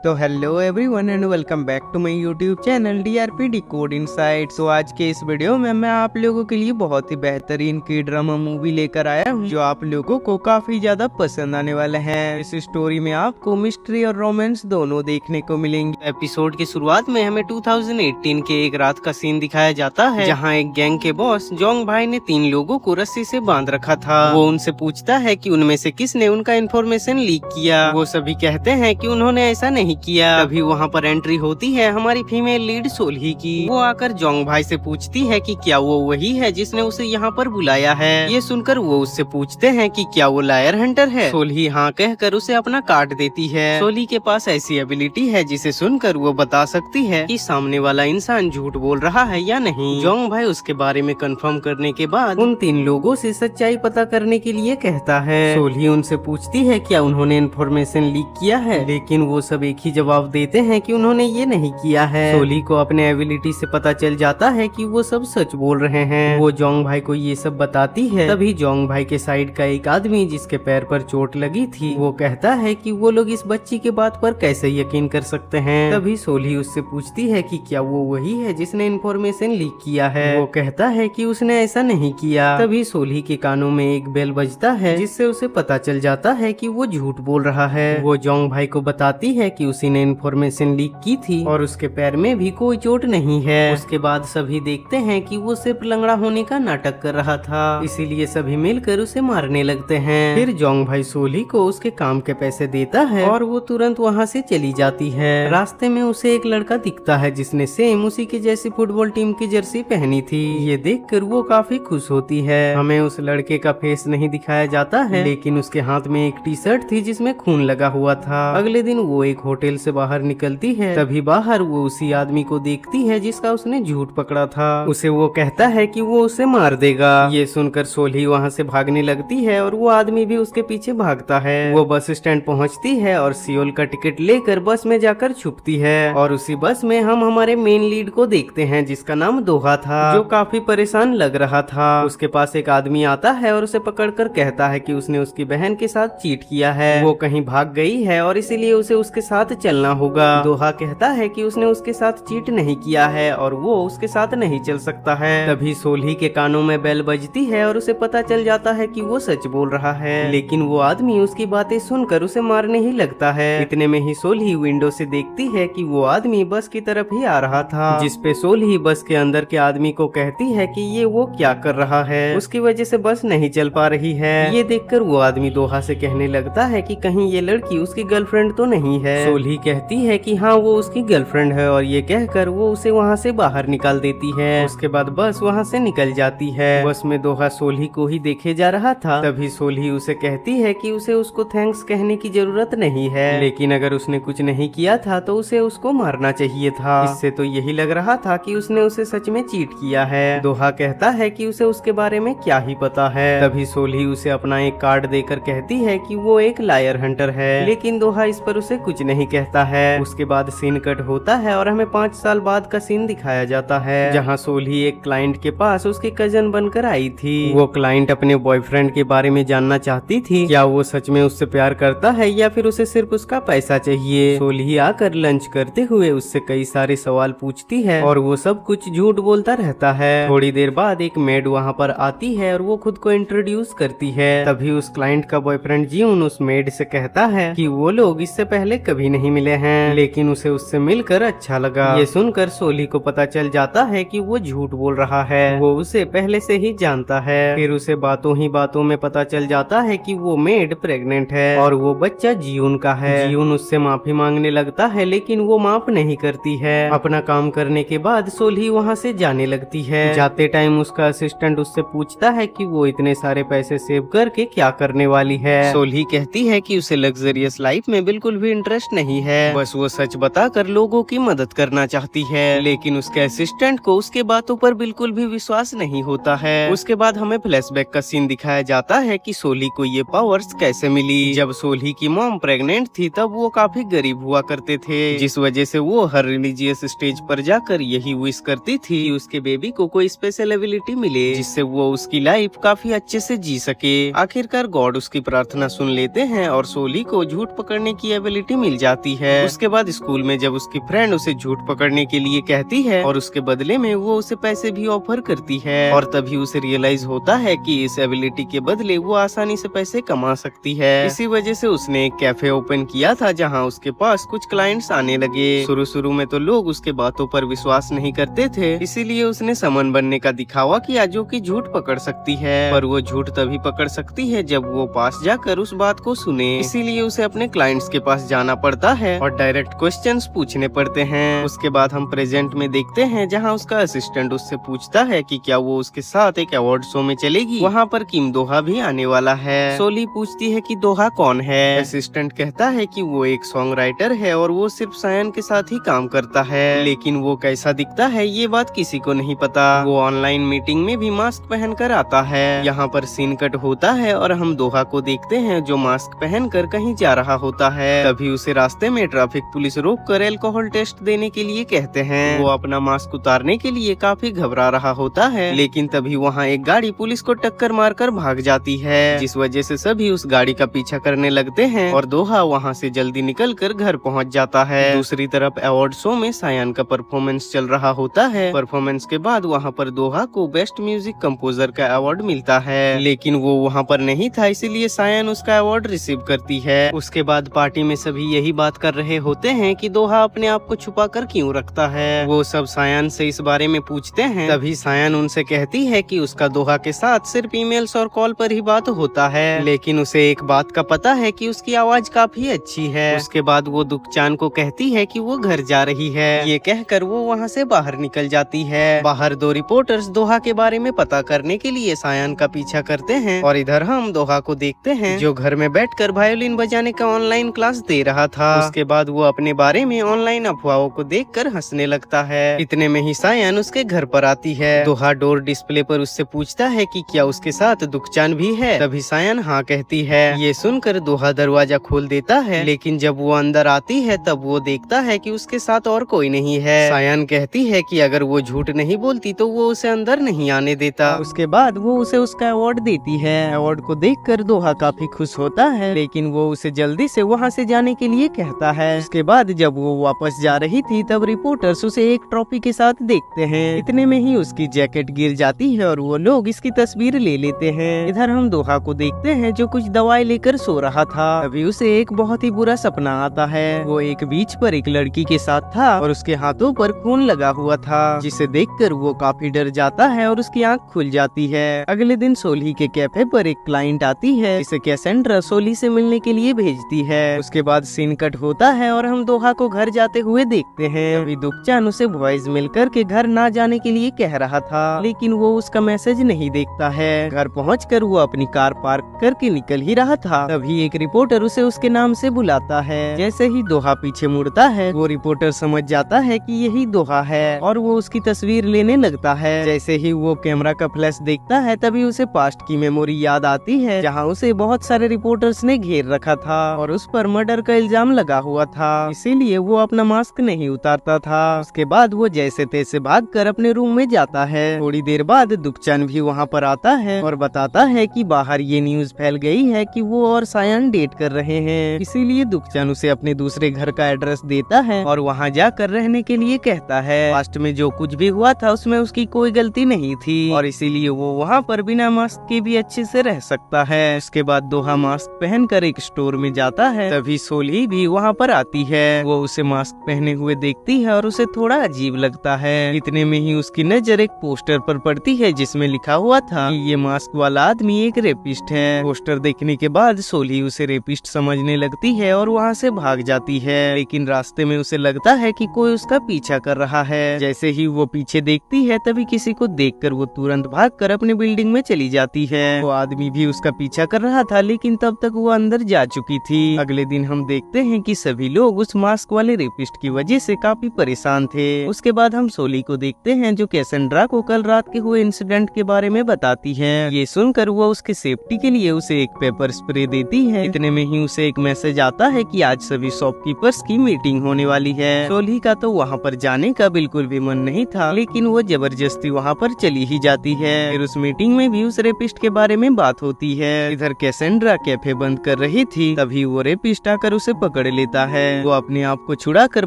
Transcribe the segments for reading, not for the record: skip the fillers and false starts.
तो hello everyone and welcome back to my YouTube channel DRP decode insight. So आज के इस video में मैं आप लोगों के लिए बहुत ही बेहतरीन की ड्रामा मूवी लेकर आया हूँ जो आप लोगों को काफी ज्यादा पसंद आने वाले हैं। इस स्टोरी में आपको मिस्ट्री और रोमांस दोनों देखने को मिलेंगे। एपिसोड की शुरुआत में हमें 2018 के एक रात का सीन दिखाया जाता है जहाँ एक गैंग के बॉस जोंग भाई ने 3 लोगों को रस्सी से बांध रखा था। वो उनसे पूछता है कि उनमें से किसने उनका इन्फॉर्मेशन लीक किया। वो सभी कहते हैं कि उन्होंने ऐसा नहीं किया। तभी वहाँ पर एंट्री होती है हमारी फीमेल लीड सोल्ही की। वो आकर जोंग भाई से पूछती है कि क्या वो वही है जिसने उसे यहाँ पर बुलाया है। ये सुनकर वो उससे पूछते हैं कि क्या वो लायर हंटर है। सोल्ही हाँ कहकर उसे अपना कार्ड देती है। सोल्ही के पास ऐसी एबिलिटी है जिसे सुनकर वो बता सकती है कि सामने वाला इंसान झूठ बोल रहा है या नहीं। जोंग भाई उसके बारे में कंफर्म करने के बाद उन 3 लोगों से सच्चाई पता करने के लिए कहता है। सोल्ही उनसे पूछती है क्या उन्होंने इन्फॉर्मेशन लीक किया है, लेकिन वो सब एक ही जवाब देते हैं कि उन्होंने ये नहीं किया है। सोल्ही को अपने एबिलिटी से पता चल जाता है कि वो सब सच बोल रहे हैं। वो जोंग भाई को ये सब बताती है। तभी जोंग भाई के साइड का एक आदमी जिसके पैर पर चोट लगी थी वो कहता है कि वो लोग इस बच्ची के बात पर कैसे यकीन कर सकते हैं। तभी सोल्ही उससे पूछती है कि क्या वो वही है जिसने इन्फॉर्मेशन लीक किया है। वो कहता है कि उसने ऐसा नहीं किया। तभी सोल्ही के कानों में एक बेल बजता है जिससे उसे पता चल जाता है कि वो झूठ बोल रहा है। वो जोंग भाई को बताती है कि उसी ने इन्फॉर्मेशन लीक की थी और उसके पैर में भी कोई चोट नहीं है। उसके बाद सभी देखते हैं कि वो सिर्फ लंगड़ा होने का नाटक कर रहा था, इसीलिए सभी मिलकर उसे मारने लगते हैं। फिर जोंग भाई सोल्ही को उसके काम के पैसे देता है और वो तुरंत वहाँ से चली जाती है। रास्ते में उसे एक लड़का दिखता है जिसने सेम उसी की जैसी फुटबॉल टीम की जर्सी पहनी थी। ये देखकर वो काफी खुश होती है। हमें उस लड़के का फेस नहीं दिखाया जाता है, लेकिन उसके हाथ में एक टी-शर्ट थी जिसमें खून लगा हुआ था। अगले दिन वो एक होटल से बाहर निकलती है। तभी बाहर वो उसी आदमी को देखती है जिसका उसने झूठ पकड़ा था। उसे वो कहता है कि वो उसे मार देगा। ये सुनकर सोल्ही वहाँ से भागने लगती है और वो आदमी भी उसके पीछे भागता है। वो बस स्टैंड पहुँचती है और सियोल का टिकट लेकर बस में जाकर छुपती है। और उसी बस में हम हमारे मेन लीड को देखते हैं जिसका नाम दोहा था, जो काफी परेशान लग रहा था। उसके पास एक आदमी आता है और उसे पकड़कर कहता है कि उसने उसकी बहन के साथ चीट किया है। वो कहीं भाग गई है और इसीलिए उसे उसके साथ चलना होगा। दोहा कहता है कि उसने उसके साथ चीट नहीं किया है और वो उसके साथ नहीं चल सकता है। तभी सोल्ही के कानों में बेल बजती है और उसे पता चल जाता है कि वो सच बोल रहा है, लेकिन वो आदमी उसकी बातें सुनकर उसे मारने ही लगता है। इतने में ही सोल्ही विंडो से देखती है कि वो आदमी बस की तरफ ही आ रहा था, जिसपे सोल्ही बस के अंदर के आदमी को कहती है कि ये वो क्या कर रहा है, उसकी वजह से बस नहीं चल पा रही है। ये देखकर वो आदमी दोहा से कहने लगता है कि कहीं ये लड़की उसकी गर्लफ्रेंड तो नहीं है। सोल्ही कहती है कि हाँ वो उसकी गर्लफ्रेंड है और ये कहकर वो उसे वहाँ से बाहर निकाल देती है। उसके बाद बस वहाँ से निकल जाती है। बस में दोहा सोल्ही को ही देखे जा रहा था। तभी सोल्ही उसे कहती है कि उसे उसको थैंक्स कहने की जरूरत नहीं है, लेकिन अगर उसने कुछ नहीं किया था तो उसे उसको मारना चाहिए था। इससे तो यही लग रहा था कि उसने उसे सच में चीट किया है। दोहा कहता है कि उसे उसके बारे में क्या ही पता है। तभी सोल्ही उसे अपना एक कार्ड देकर कहती है कि वो एक लायर हंटर है, लेकिन दोहा इस पर उसे कुछ नहीं कहता है। उसके बाद सीन कट होता है और हमें 5 साल बाद का सीन दिखाया जाता है जहाँ सोल्ही एक क्लाइंट के पास उसकी कजन बनकर आई थी। वो क्लाइंट अपने बॉयफ्रेंड के बारे में जानना चाहती थी, क्या वो सच में उससे प्यार करता है या फिर उसे सिर्फ उसका पैसा चाहिए। सोल्ही आकर लंच करते हुए उससे कई सारे सवाल पूछती है और वो सब कुछ झूठ बोलता रहता है। थोड़ी देर बाद एक मेड वहाँ पर आती है और वो खुद को इंट्रोड्यूस करती है। तभी उस क्लाइंट का बॉयफ्रेंड जीउन उस मेड से कहता है कि वो लोग इससे पहले कभी नहीं मिले हैं, लेकिन उसे उससे मिलकर अच्छा लगा। ये सुनकर सोल्ही को पता चल जाता है कि वो झूठ बोल रहा है, वो उसे पहले से ही जानता है। फिर उसे बातों ही बातों में पता चल जाता है कि वो मेड प्रेग्नेंट है और वो बच्चा जीउन का है। जीउन उससे माफी मांगने लगता है, लेकिन वो माफ नहीं करती है। अपना काम करने के बाद सोल्ही वहाँ से जाने लगती है। जाते टाइम उसका असिस्टेंट उससे पूछता है कि वो इतने सारे पैसे सेव करके क्या करने वाली है। सोल्ही कहती है कि उसे लग्जरियस लाइफ में बिल्कुल भी इंटरेस्ट नहीं है, बस वो सच बताकर लोगों की मदद करना चाहती है। लेकिन उसके असिस्टेंट को उसके बातों पर बिल्कुल भी विश्वास नहीं होता है। उसके बाद हमें फ्लैशबैक का सीन दिखाया जाता है कि सोल्ही को ये पावर्स कैसे मिली। जब सोल्ही की मॉम प्रेग्नेंट थी तब वो काफी गरीब हुआ करते थे, जिस वजह से वो हर रिलीजियस स्टेज पर जाकर यही विश करती थी कि उसके बेबी को कोई स्पेशल एबिलिटी मिले जिससे वो उसकी लाइफ काफी अच्छे से जी सके। आखिरकार गॉड उसकी प्रार्थना सुन लेते हैं और सोल्ही को झूठ पकड़ने की एबिलिटी मिल जाती जाती है। उसके बाद स्कूल में जब उसकी फ्रेंड उसे झूठ पकड़ने के लिए कहती है और उसके बदले में वो उसे पैसे भी ऑफर करती है, और तभी उसे रियलाइज होता है कि इस एबिलिटी के बदले वो आसानी से पैसे कमा सकती है। इसी वजह से उसने एक कैफे ओपन किया था जहाँ उसके पास कुछ क्लाइंट्स आने लगे। शुरू में तो लोग उसके बातों पर विश्वास नहीं करते थे, इसीलिए उसने समन बनने का दिखावा किया जो कि झूठ पकड़ सकती है। पर वो झूठ तभी पकड़ सकती है जब वो पास जाकर उस बात को सुने, इसीलिए उसे अपने क्लाइंट्स के पास जाना पड़ता है और डायरेक्ट क्वेश्चंस पूछने पड़ते हैं। उसके बाद हम प्रेजेंट में देखते हैं जहाँ उसका असिस्टेंट उससे पूछता है कि क्या वो उसके साथ एक अवार्ड शो में चलेगी। वहाँ पर किम दोहा भी आने वाला है। सोली पूछती है कि दोहा कौन है। असिस्टेंट कहता है कि वो एक सॉन्ग राइटर है और वो सिर्फ सायन के साथ ही काम करता है, लेकिन वो कैसा दिखता है ये बात किसी को नहीं पता। वो ऑनलाइन मीटिंग में भी मास्क पहनकर आता है। यहाँ पर सीन कट होता है और हम दोहा को देखते हैं जो मास्क पहनकर कहीं जा रहा होता है। तभी उसे रास्ते में ट्रैफिक पुलिस रोककर अल्कोहल टेस्ट देने के लिए कहते हैं। वो अपना मास्क उतारने के लिए काफी घबरा रहा होता है, लेकिन तभी वहाँ एक गाड़ी पुलिस को टक्कर मारकर भाग जाती है, जिस वजह से सभी उस गाड़ी का पीछा करने लगते हैं और दोहा वहाँ से जल्दी निकलकर घर पहुँच जाता है। दूसरी तरफ अवार्ड शो में सायन का परफॉर्मेंस चल रहा होता है। परफॉर्मेंस के बाद वहाँ पर दोहा को बेस्ट म्यूजिक कंपोजर का अवार्ड मिलता है, लेकिन वो वहाँ पर नहीं था, इसीलिए सायन उसका अवार्ड रिसीव करती है। उसके बाद पार्टी में सभी यही बात कर रहे होते हैं कि दोहा अपने आप को छुपा कर क्यों रखता है। वो सब सायन से इस बारे में पूछते हैं। तभी सायन उनसे कहती है कि उसका दोहा के साथ सिर्फ ईमेल्स और कॉल पर ही बात होता है, लेकिन उसे एक बात का पता है कि उसकी आवाज काफी अच्छी है। उसके बाद वो दुखचान को कहती है कि वो घर जा रही है। ये कहकर वो वहाँ से बाहर निकल जाती है। बाहर दो रिपोर्टर्स दोहा के बारे में पता करने के लिए सायन का पीछा करते हैं और इधर हम दोहा को देखते हैं जो घर में बैठकर वायोलिन बजाने का ऑनलाइन क्लास दे रहा था। उसके बाद वो अपने बारे में ऑनलाइन अफवाहों को देखकर हंसने लगता है। इतने में ही सायन उसके घर पर आती है। दोहा डोर डिस्प्ले पर उससे पूछता है कि क्या उसके साथ दुखचान भी है। तभी सायन हाँ कहती है। ये सुनकर दोहा दरवाजा खोल देता है, लेकिन जब वो अंदर आती है तब वो देखता है कि उसके साथ और कोई नहीं है। सायन कहती है कि अगर वो झूठ नहीं बोलती तो वो उसे अंदर नहीं आने देता। उसके बाद वो उसे उसका अवार्ड देती है। अवार्ड को देखकर दोहा काफी खुश होता है, लेकिन वो उसे जल्दी से वहाँ से जाने के लिए कहता है। उसके बाद जब वो वापस जा रही थी तब रिपोर्टर्स उसे एक ट्रॉफी के साथ देखते हैं। इतने में ही उसकी जैकेट गिर जाती है और वो लोग इसकी तस्वीर ले लेते हैं। इधर हम दोहा को देखते हैं जो कुछ दवाई लेकर सो रहा था। अभी उसे एक बहुत ही बुरा सपना आता है। वो एक बीच पर एक लड़की के साथ था और उसके हाथों पर खून लगा हुआ था, जिसे देखकर वो काफी डर जाता है और उसकी आंख खुल जाती है। अगले दिन सोली के कैफे पर एक क्लाइंट आती है। इसे कैसेंड्रा सोली से मिलने के लिए भेजती है। उसके बाद सीन कट होता है और हम दोहा को घर जाते हुए देखते हैं। अभी दुखचान उसे वॉइस मेल करके घर ना जाने के लिए कह रहा था, लेकिन वो उसका मैसेज नहीं देखता है। घर पहुंचकर वो अपनी कार पार्क करके निकल ही रहा था, तभी एक रिपोर्टर उसे उसके नाम से बुलाता है। जैसे ही दोहा पीछे मुड़ता है वो रिपोर्टर समझ जाता है कि यही दोहा है और वो उसकी तस्वीर लेने लगता है। जैसे ही वो कैमरा का फ्लैश देखता है तभी उसे पास्ट की मेमोरी याद आती है, जहाँ उसे बहुत सारे रिपोर्टर्स ने घेर रखा था और उस पर मर्डर का इल्जाम लगा हुआ था, इसीलिए वो अपना मास्क नहीं उतारता था। उसके बाद वो जैसे तैसे भागकर अपने रूम में जाता है। थोड़ी देर बाद दुखचान भी वहाँ पर आता है और बताता है कि बाहर ये न्यूज फैल गई है कि वो और सायन डेट कर रहे हैं, इसीलिए दुखचान उसे अपने दूसरे घर का एड्रेस देता है और वहाँ जाकर रहने के लिए कहता है। पास्ट में जो कुछ भी हुआ था उसमें उसकी कोई गलती नहीं थी और इसीलिए वो वहाँ पर बिना मास्क के भी अच्छे से रह सकता है। उसके बाद दोहा मास्क पहनकर एक स्टोर में जाता है। तभी सोली भी वहाँ पर आती है। वो उसे मास्क पहने हुए देखती है और उसे थोड़ा अजीब लगता है। इतने में ही उसकी नजर एक पोस्टर पर पड़ती है जिसमें लिखा हुआ था कि ये मास्क वाला आदमी एक रेपिस्ट है। पोस्टर देखने के बाद सोली उसे रेपिस्ट समझने लगती है और वहाँ से भाग जाती है, लेकिन रास्ते में उसे लगता है कि कोई उसका पीछा कर रहा है। जैसे ही वो पीछे देखती है तभी किसी को देखकर वो तुरंत भागकर अपनी बिल्डिंग में चली जाती है। वो आदमी भी उसका पीछा कर रहा था, लेकिन तब तक वो अंदर जा चुकी थी। अगले दिन हम देखते हैं कि सभी लोग उस मास्क वाले रेपिस्ट की वजह से काफी परेशान थे। उसके बाद हम सोली को देखते हैं जो कैसेंड्रा को कल रात के हुए इंसिडेंट के बारे में बताती है। ये सुनकर वो उसके सेफ्टी के लिए उसे एक पेपर स्प्रे देती है। इतने में ही उसे एक मैसेज आता है कि आज सभी शॉपकीपर्स की मीटिंग होने वाली है। सोली का तो वहाँ पर जाने का बिल्कुल भी मन नहीं था, लेकिन वो जबरदस्ती वहाँ पर चली ही जाती है। फिर उस मीटिंग में भी उस रेपिस्ट के बारे में बात होती है। इधर कैसेंड्रा कैफे बंद कर रही थी, तभी वो रेपिस्ट आकर उसे पकड़ पकड़ लेता है। वो अपने आप को छुड़ा कर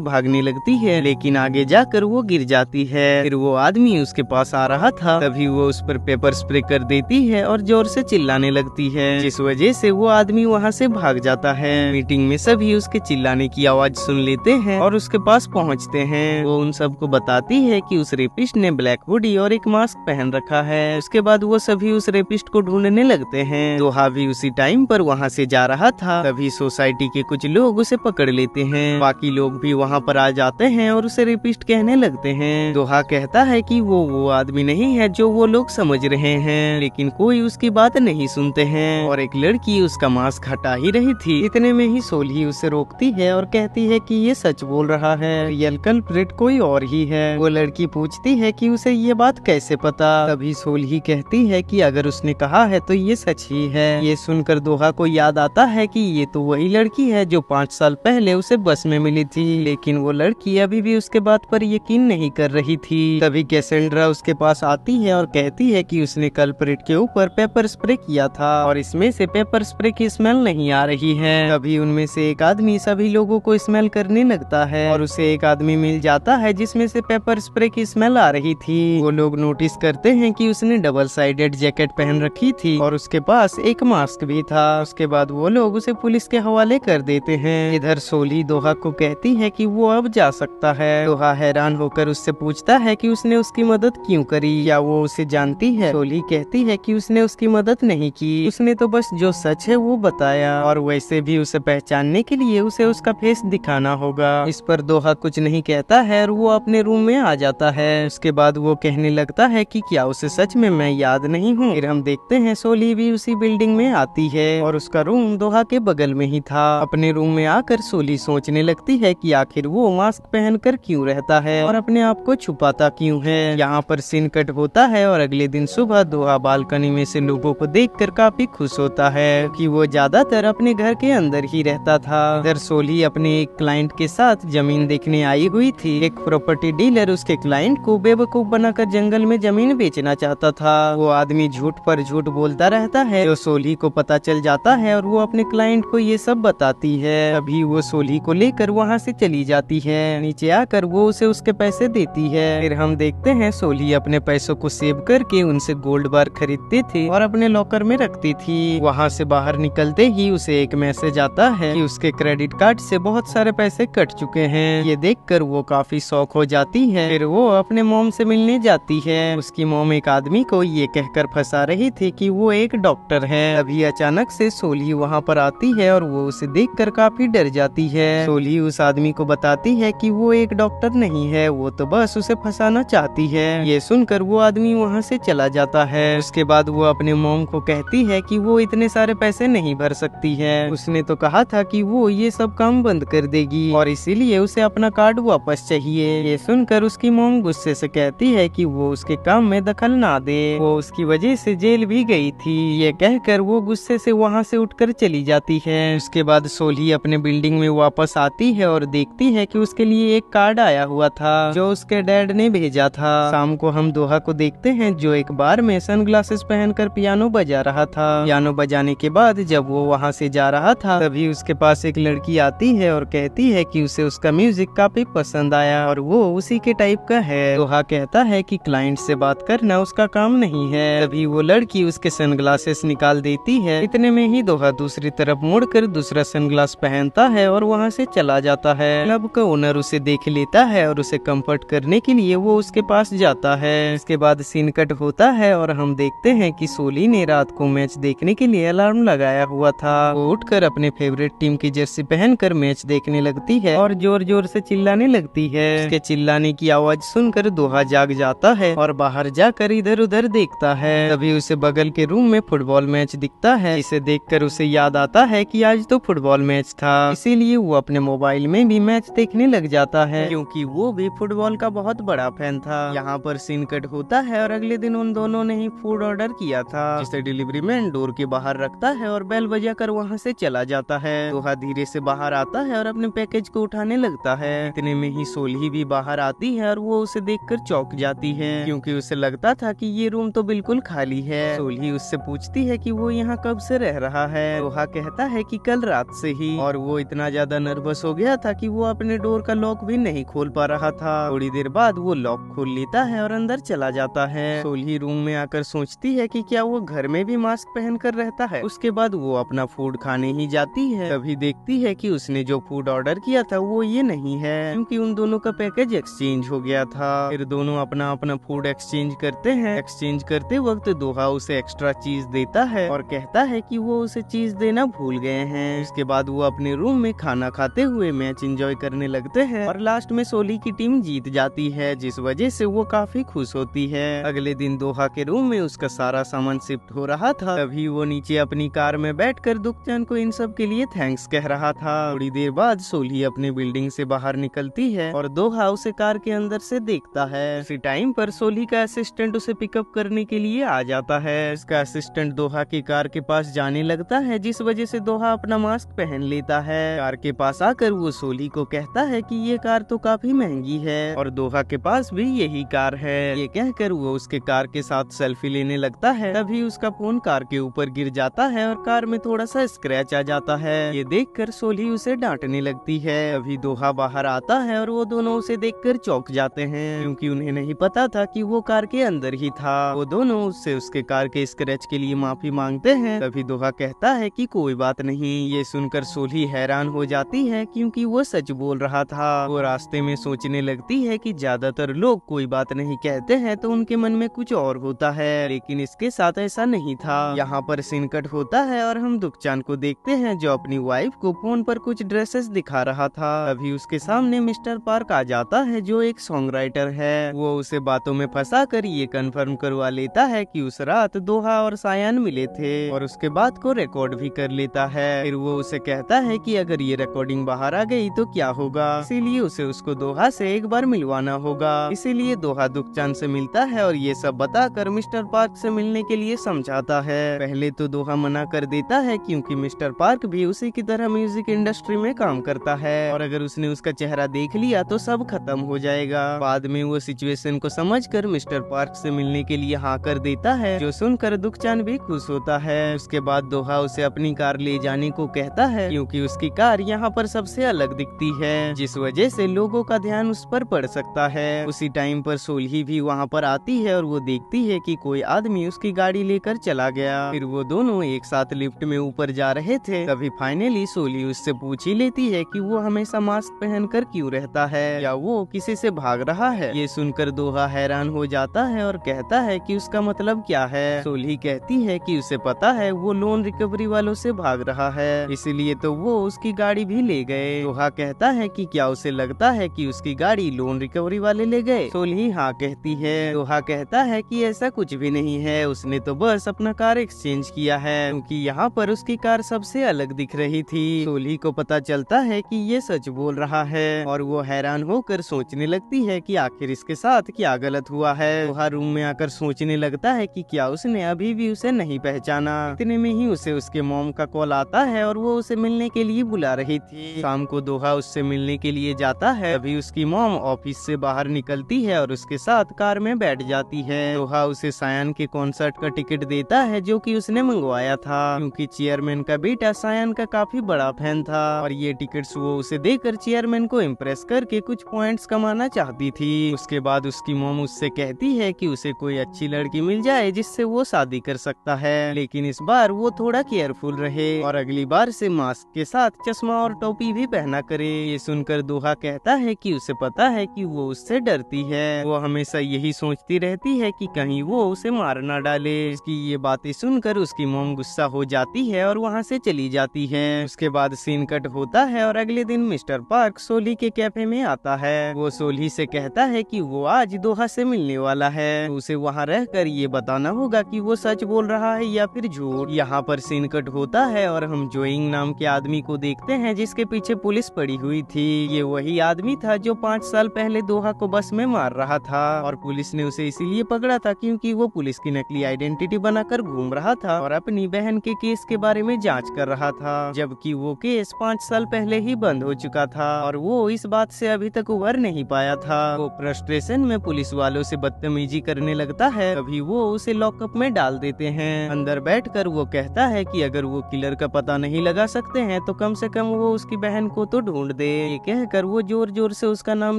भागने लगती है, लेकिन आगे जाकर वो गिर जाती है। फिर वो आदमी उसके पास आ रहा था, तभी वो उस पर पेपर स्प्रे कर देती है और जोर से चिल्लाने लगती है, जिस वजह से वो आदमी वहाँ से भाग जाता है। मीटिंग में सभी उसके चिल्लाने की आवाज सुन लेते हैं और उसके पास पहुँचते हैं। वो उन सबको बताती है कि उस रेपिस्ट ने ब्लैक हुडी और एक मास्क पहन रखा है। उसके बाद वो सभी उस रेपिस्ट को ढूंढने लगते हैं। दोहा भी उसी टाइम पर वहाँ से जा रहा था, तभी सोसाइटी के कुछ लोग उसे पकड़ लेते हैं। बाकी लोग भी वहाँ पर आ जाते हैं और उसे रेपिस्ट कहने लगते हैं। दोहा कहता है कि वो आदमी नहीं है जो वो लोग समझ रहे हैं, लेकिन कोई उसकी बात नहीं सुनते हैं और एक लड़की उसका मास्क हटा ही रही थी। इतने में ही सोली उसे रोकती है और कहती है कि ये सच बोल रहा है, रियल कल्प्रिट कोई और ही है। वो लड़की पूछती है कि उसे ये बात कैसे पता। तभी सोली कहती है कि अगर उसने कहा है तो ये सच ही है। ये सुनकर दोहा को याद आता है कि ये तो वही लड़की है जो 5 साल पहले उसे बस में मिली थी, लेकिन वो लड़की अभी भी उसके बात पर यकीन नहीं कर रही थी। तभी कैसेंड्रा उसके पास आती है और कहती है कि उसने कल्प्रिट के ऊपर पेपर स्प्रे किया था और इसमें से पेपर स्प्रे की स्मेल नहीं आ रही है। तभी उनमें से एक आदमी सभी लोगों को स्मेल करने लगता है और उसे एक आदमी मिल जाता है जिसमें से पेपर स्प्रे की स्मेल आ रही थी। वो लोग नोटिस करते हैं कि उसने डबल साइडेड जैकेट पहन रखी थी और उसके पास एक मास्क भी था। उसके बाद वो लोग उसे पुलिस के हवाले कर देते हैं। इधर सोली दोहा को कहती है कि वो अब जा सकता है। दोहा हैरान होकर उससे पूछता है कि उसने उसकी मदद क्यों करी, या वो उसे जानती है। सोली कहती है कि उसने उसकी मदद नहीं की, उसने तो बस जो सच है वो बताया और वैसे भी उसे पहचानने के लिए उसे उसका फेस दिखाना होगा। इस पर दोहा कुछ नहीं कहता है और वो अपने रूम में आ जाता है। उसके बाद वो कहने लगता है कि क्या उसे सच में मैं याद नहीं हूँ। फिर हम देखते हैं सोली भी उसी बिल्डिंग में आती है और उसका रूम दोहा के बगल में ही था। अपने रूम में आकर सोली सोचने लगती है कि आखिर वो मास्क पहनकर क्यों रहता है और अपने आप को छुपाता क्यों है। यहाँ पर सीन कट होता है और अगले दिन सुबह दोहा बालकनी में से लोगों को देखकर काफी खुश होता है कि वो ज्यादातर अपने घर के अंदर ही रहता था। इधर सोली अपने एक क्लाइंट के साथ जमीन देखने आई हुई थी। एक प्रॉपर्टी डीलर उसके क्लाइंट को बेवकूफ बनाकर जंगल में जमीन बेचना चाहता था। वो आदमी झूठ पर झूठ बोलता रहता है, जो सोली को पता चल जाता है और वो अपने क्लाइंट को ये सब बताती है। अभी वो सोली को लेकर वहाँ से चली जाती है। नीचे आकर वो उसे उसके पैसे देती है। फिर हम देखते हैं सोली अपने पैसों को सेव करके उनसे गोल्ड बार खरीदती थी और अपने लॉकर में रखती थी। वहाँ से बाहर निकलते ही उसे एक मैसेज आता है कि उसके क्रेडिट कार्ड से बहुत सारे पैसे कट चुके हैं। ये देखकर वो काफी शौक हो जाती है। फिर वो अपने मॉम से मिलने जाती है। उसकी मॉम एक आदमी को ये कहकर फंसा रही थी कि वो एक डॉक्टर है। अभी अचानक से सोली वहाँ पर आती है और वो उसे देखकर काफी डर जाती है। सोली उस आदमी को बताती है कि वो एक डॉक्टर नहीं है, वो तो बस उसे फंसाना चाहती है। ये सुनकर वो आदमी वहाँ से चला जाता है। उसके बाद वो अपने मॉम को कहती है कि वो इतने सारे पैसे नहीं भर सकती है। उसने तो कहा था कि वो ये सब काम बंद कर देगी और इसीलिए उसे अपना कार्ड वापस चाहिए। ये सुनकर उसकी मॉम गुस्से से कहती है कि वो उसके काम में दखल ना दे, वो उसकी वजह से जेल भी गई थी। ये कहकर वो गुस्से से वहाँ से उठकर चली जाती है। उसके बाद सोली अपने बिल्डिंग में वापस आती है और देखती है कि उसके लिए एक कार्ड आया हुआ था जो उसके डैड ने भेजा था। शाम को हम दोहा को देखते हैं जो एक बार में सनग्लासेस पहनकर पियानो बजा रहा था। पियानो बजाने के बाद जब वो वहाँ से जा रहा था, तभी उसके पास एक लड़की आती है और कहती है कि उसे उसका म्यूजिक काफी पसंद आया और वो उसी के टाइप का है। दोहा कहता है कि क्लाइंट से बात करना उसका काम नहीं है। तभी वो लड़की उसके सनग्लासेस निकाल देती है। इतने में ही दोहा दूसरी तरफ मुड़कर दूसरा सनग्लास पहनता है और वहाँ से चला जाता है। क्लब का ओनर उसे देख लेता है और उसे कंफर्ट करने के लिए वो उसके पास जाता है। इसके बाद सीन कट होता है और हम देखते हैं कि सोली ने रात को मैच देखने के लिए अलार्म लगाया हुआ था। वो उठकर अपने फेवरेट टीम की जर्सी पहनकर मैच देखने लगती है और जोर जोर से चिल्लाने लगती है। उसके चिल्लाने की आवाज सुनकर दोहा जाग जाता है और बाहर जाकर इधर उधर देखता है। तभी उसे बगल के रूम में फुटबॉल मैच दिखता है। इसे देखकर उसे याद आता है कि आज तो फुटबॉल मैच था, इसीलिए वो अपने मोबाइल में भी मैच देखने लग जाता है, क्योंकि वो भी फुटबॉल का बहुत बड़ा फैन था। यहाँ पर सीन कट होता है और अगले दिन उन दोनों ने ही फूड ऑर्डर किया था, जिसे डिलीवरी मैन डोर के बाहर रखता है और बेल बजाकर वहाँ से चला जाता है। दोहा धीरे से बाहर आता है और अपने पैकेज को उठाने लगता है। इतने में ही सोली भी बाहर आती है और वो उसे देखकर चौंक जाती है, क्योंकि उसे लगता था कि ये रूम तो बिल्कुल खाली है। सोली उससे पूछती है कि वो यहाँ कब से रह रहा है। दोहा कहता है कि कल रात से ही, और वो इतना ज्यादा नर्वस हो गया था कि वो अपने डोर का लॉक भी नहीं खोल पा रहा था। थोड़ी देर बाद वो लॉक खोल लेता है और अंदर चला जाता है। सोल्ही रूम में आकर सोचती है कि क्या वो घर में भी मास्क पहन कर रहता है। उसके बाद वो अपना फूड खाने ही जाती है, तभी देखती है कि उसने जो फूड ऑर्डर किया था वो ये नहीं है, क्योंकि उन दोनों का पैकेज एक्सचेंज हो गया था। फिर दोनों अपना अपना फूड एक्सचेंज करते हैं। एक्सचेंज करते वक्त दोहा उसे एक्स्ट्रा चीज देता है और कहता है कि वो उसे चीज देना भूल गए हैं। उसके बाद वो अपने रूम में खाना खाते हुए मैच एंजॉय करने लगते हैं और लास्ट में सोल्ही की टीम जीत जाती है, जिस वजह से वो काफी खुश होती है। अगले दिन दोहा के रूम में उसका सारा सामान शिफ्ट हो रहा था, तभी वो नीचे अपनी कार में बैठकर दुखचान को इन सब के लिए थैंक्स कह रहा था। थोड़ी देर बाद सोल्ही अपने बिल्डिंग से बाहर निकलती है और दोहा उसे कार के अंदर से देखता है। उसी टाइम पर सोल्ही का असिस्टेंट उसे पिकअप करने के लिए आ जाता है। उसका असिस्टेंट दोहा की कार के पास जाने लगता है, जिस वजह से दोहा अपना मास्क पहन लेता है। कार के पास आकर वो सोल्ही को कहता है कि ये कार तो काफी महंगी है और दोहा के पास भी यही कार है। ये कहकर वो उसके कार के साथ सेल्फी लेने लगता है, तभी उसका फोन कार के ऊपर गिर जाता है और कार में थोड़ा सा स्क्रैच आ जाता है। ये देखकर सोल्ही उसे डांटने लगती है। अभी दोहा बाहर आता है और वो दोनों उसे देखकर चौंक जाते हैं, क्योंकि उन्हें नहीं पता था कि वो कार के अंदर ही था। वो दोनों उससे उसके कार के स्क्रैच के लिए माफी मांगते हैं। तभी दोहा कहता है कि कोई बात नहीं। ये सुनकर सोल्ही हैरान हो जाती है, क्योंकि वो सच बोल रहा था। वो रास्ते में सोचने लगती है कि ज्यादातर लोग कोई बात नहीं कहते हैं तो उनके मन में कुछ और होता है, लेकिन इसके साथ ऐसा नहीं था। यहाँ पर सीन कट होता है और हम दुखचान को देखते हैं, जो अपनी वाइफ को फोन पर कुछ ड्रेसेस दिखा रहा था। अभी उसके सामने मिस्टर पार्क आ जाता है, जो एक सॉन्ग राइटर है। वो उसे बातों में फंसा कर ये कंफर्म करवा लेता है कि उस रात दोहा और सायान मिले थे और उसके बात को रिकॉर्ड भी कर लेता है। फिर वो उसे कहता है कि अगर ये रिकॉर्डिंग बाहर आ गई तो क्या होगा, इसीलिए उसे उसको दोहा से एक बार मिलवाना होगा। इसीलिए दोहा दुखचान से मिलता है और ये सब बताकर मिस्टर पार्क से मिलने के लिए समझाता है। पहले तो दोहा मना कर देता है, क्योंकि मिस्टर पार्क भी उसी की तरह म्यूजिक इंडस्ट्री में काम करता है और अगर उसने उसका चेहरा देख लिया तो सब खत्म हो जाएगा। बाद में वो सिचुएशन को समझकर मिस्टर पार्क से मिलने के लिए हाँ कर देता है, जो सुनकर दुखचान भी खुश होता है। उसके बाद दोहा उसे अपनी कार ले जाने को कहता है, क्योंकि उसकी कार यहाँ पर सबसे अलग दिखती है, जिस वजह से लोगों का ध्यान उस पर पड़ सकता है। उसी टाइम पर सोल्ही भी वहाँ पर आती है और वो देखती है कि कोई आदमी उसकी गाड़ी लेकर चला गया। फिर वो दोनों एक साथ लिफ्ट में ऊपर जा रहे थे, तभी फाइनली सोल्ही उससे पूछ ही लेती है कि वो हमेशा मास्क पहनकर क्यों रहता है, या वो किसी से भाग रहा है। ये सुनकर दोहा हैरान हो जाता है और कहता है कि उसका मतलब क्या है। सोल्ही कहती है कि उसे पता है वो लोन रिकवरी वालों से भाग रहा है, इसीलिए तो वो उसकी गाड़ी भी ले गए। दोहा कहता है कि क्या उसे लगता है कि उसकी गाड़ी लोन रिकवरी वाले ले गए। सोल्ही हाँ कहती है। दोहा कहता है कि ऐसा कुछ भी नहीं है, उसने तो बस अपना कार एक्सचेंज किया है, क्योंकि यहाँ पर उसकी कार सबसे अलग दिख रही थी। सोल्ही को पता चलता है कि ये सच बोल रहा है और वो हैरान होकर सोचने लगती है कि आखिर इसके साथ क्या गलत हुआ है। दोहा रूम में आकर सोचने लगता है कि क्या उसने अभी भी उसे नहीं पहचाना। इतने में ही उसे उसके मॉम का कॉल आता है और वो उसे मिलने के लिए बुला रही थी। शाम को दोहा उससे मिलने के लिए जाता है, अभी उसकी मॉम ऑफिस से बाहर निकलती है और उसके साथ कार में बैठ जाती है। दोहा उसे सायान के कॉन्सर्ट का टिकट देता है, जो कि उसने मंगवाया था, क्योंकि चेयरमैन का बेटा सायान का काफी बड़ा फैन था और ये टिकट्स वो उसे देकर चेयरमैन को इम्प्रेस करके कुछ पॉइंट्स कमाना चाहती थी। उसके बाद उसकी मॉम उससे कहती है कि उसे कोई अच्छी लड़की मिल जाए जिससे वो शादी कर सकता है, लेकिन इस बार वो थोड़ा केयरफुल रहे और अगली बार से मास्क के साथ चश्मा और टोपी भी पहना करे। ये सुनकर दोहा कहता है कि उसे पता है कि वो उससे डरती है। वो हमेशा यही सोचती रहती है कि कहीं वो उसे मार ना डाले। इसकी ये बातें सुनकर उसकी मॉम गुस्सा हो जाती है और वहाँ से चली जाती है। उसके बाद सीन कट होता है और अगले दिन मिस्टर पार्क सोल्ही के कैफे में आता है। वो सोल्ही से कहता है कि वो आज दोहा से मिलने वाला है, तो उसे वहाँ रहकर ये बताना होगा कि वो सच बोल रहा है या फिर झूठ। यहाँ पर सीन कट होता है और हम जोइंग नाम के आदमी को देखते हैं, जिसके पीछे पुलिस पड़ी हुई थी। ये वही आदमी था जो 5 साल पहले दोहा को बस में मार रहा था और पुलिस ने उसे इसीलिए पकड़ा था क्योंकि वो पुलिस की नकली आइडेंटिटी बनाकर घूम रहा था और अपनी बहन के केस के बारे में जांच कर रहा था, जबकि वो केस 5 साल पहले ही बंद हो चुका था और वो इस बात से अभी तक उबर नहीं पाया था। वो फ्रस्ट्रेशन में पुलिस वालों से बदतमीजी करने लगता है, तभी वो उसे लॉकअप में डाल देते हैं। अंदर बैठकर वो कहता है कि अगर वो किलर का पता नहीं लगा सकते हैं तो कम से कम वो उसकी बहन को तो ढूंढ दे। ये कहकर वो जोर जोर से उसका नाम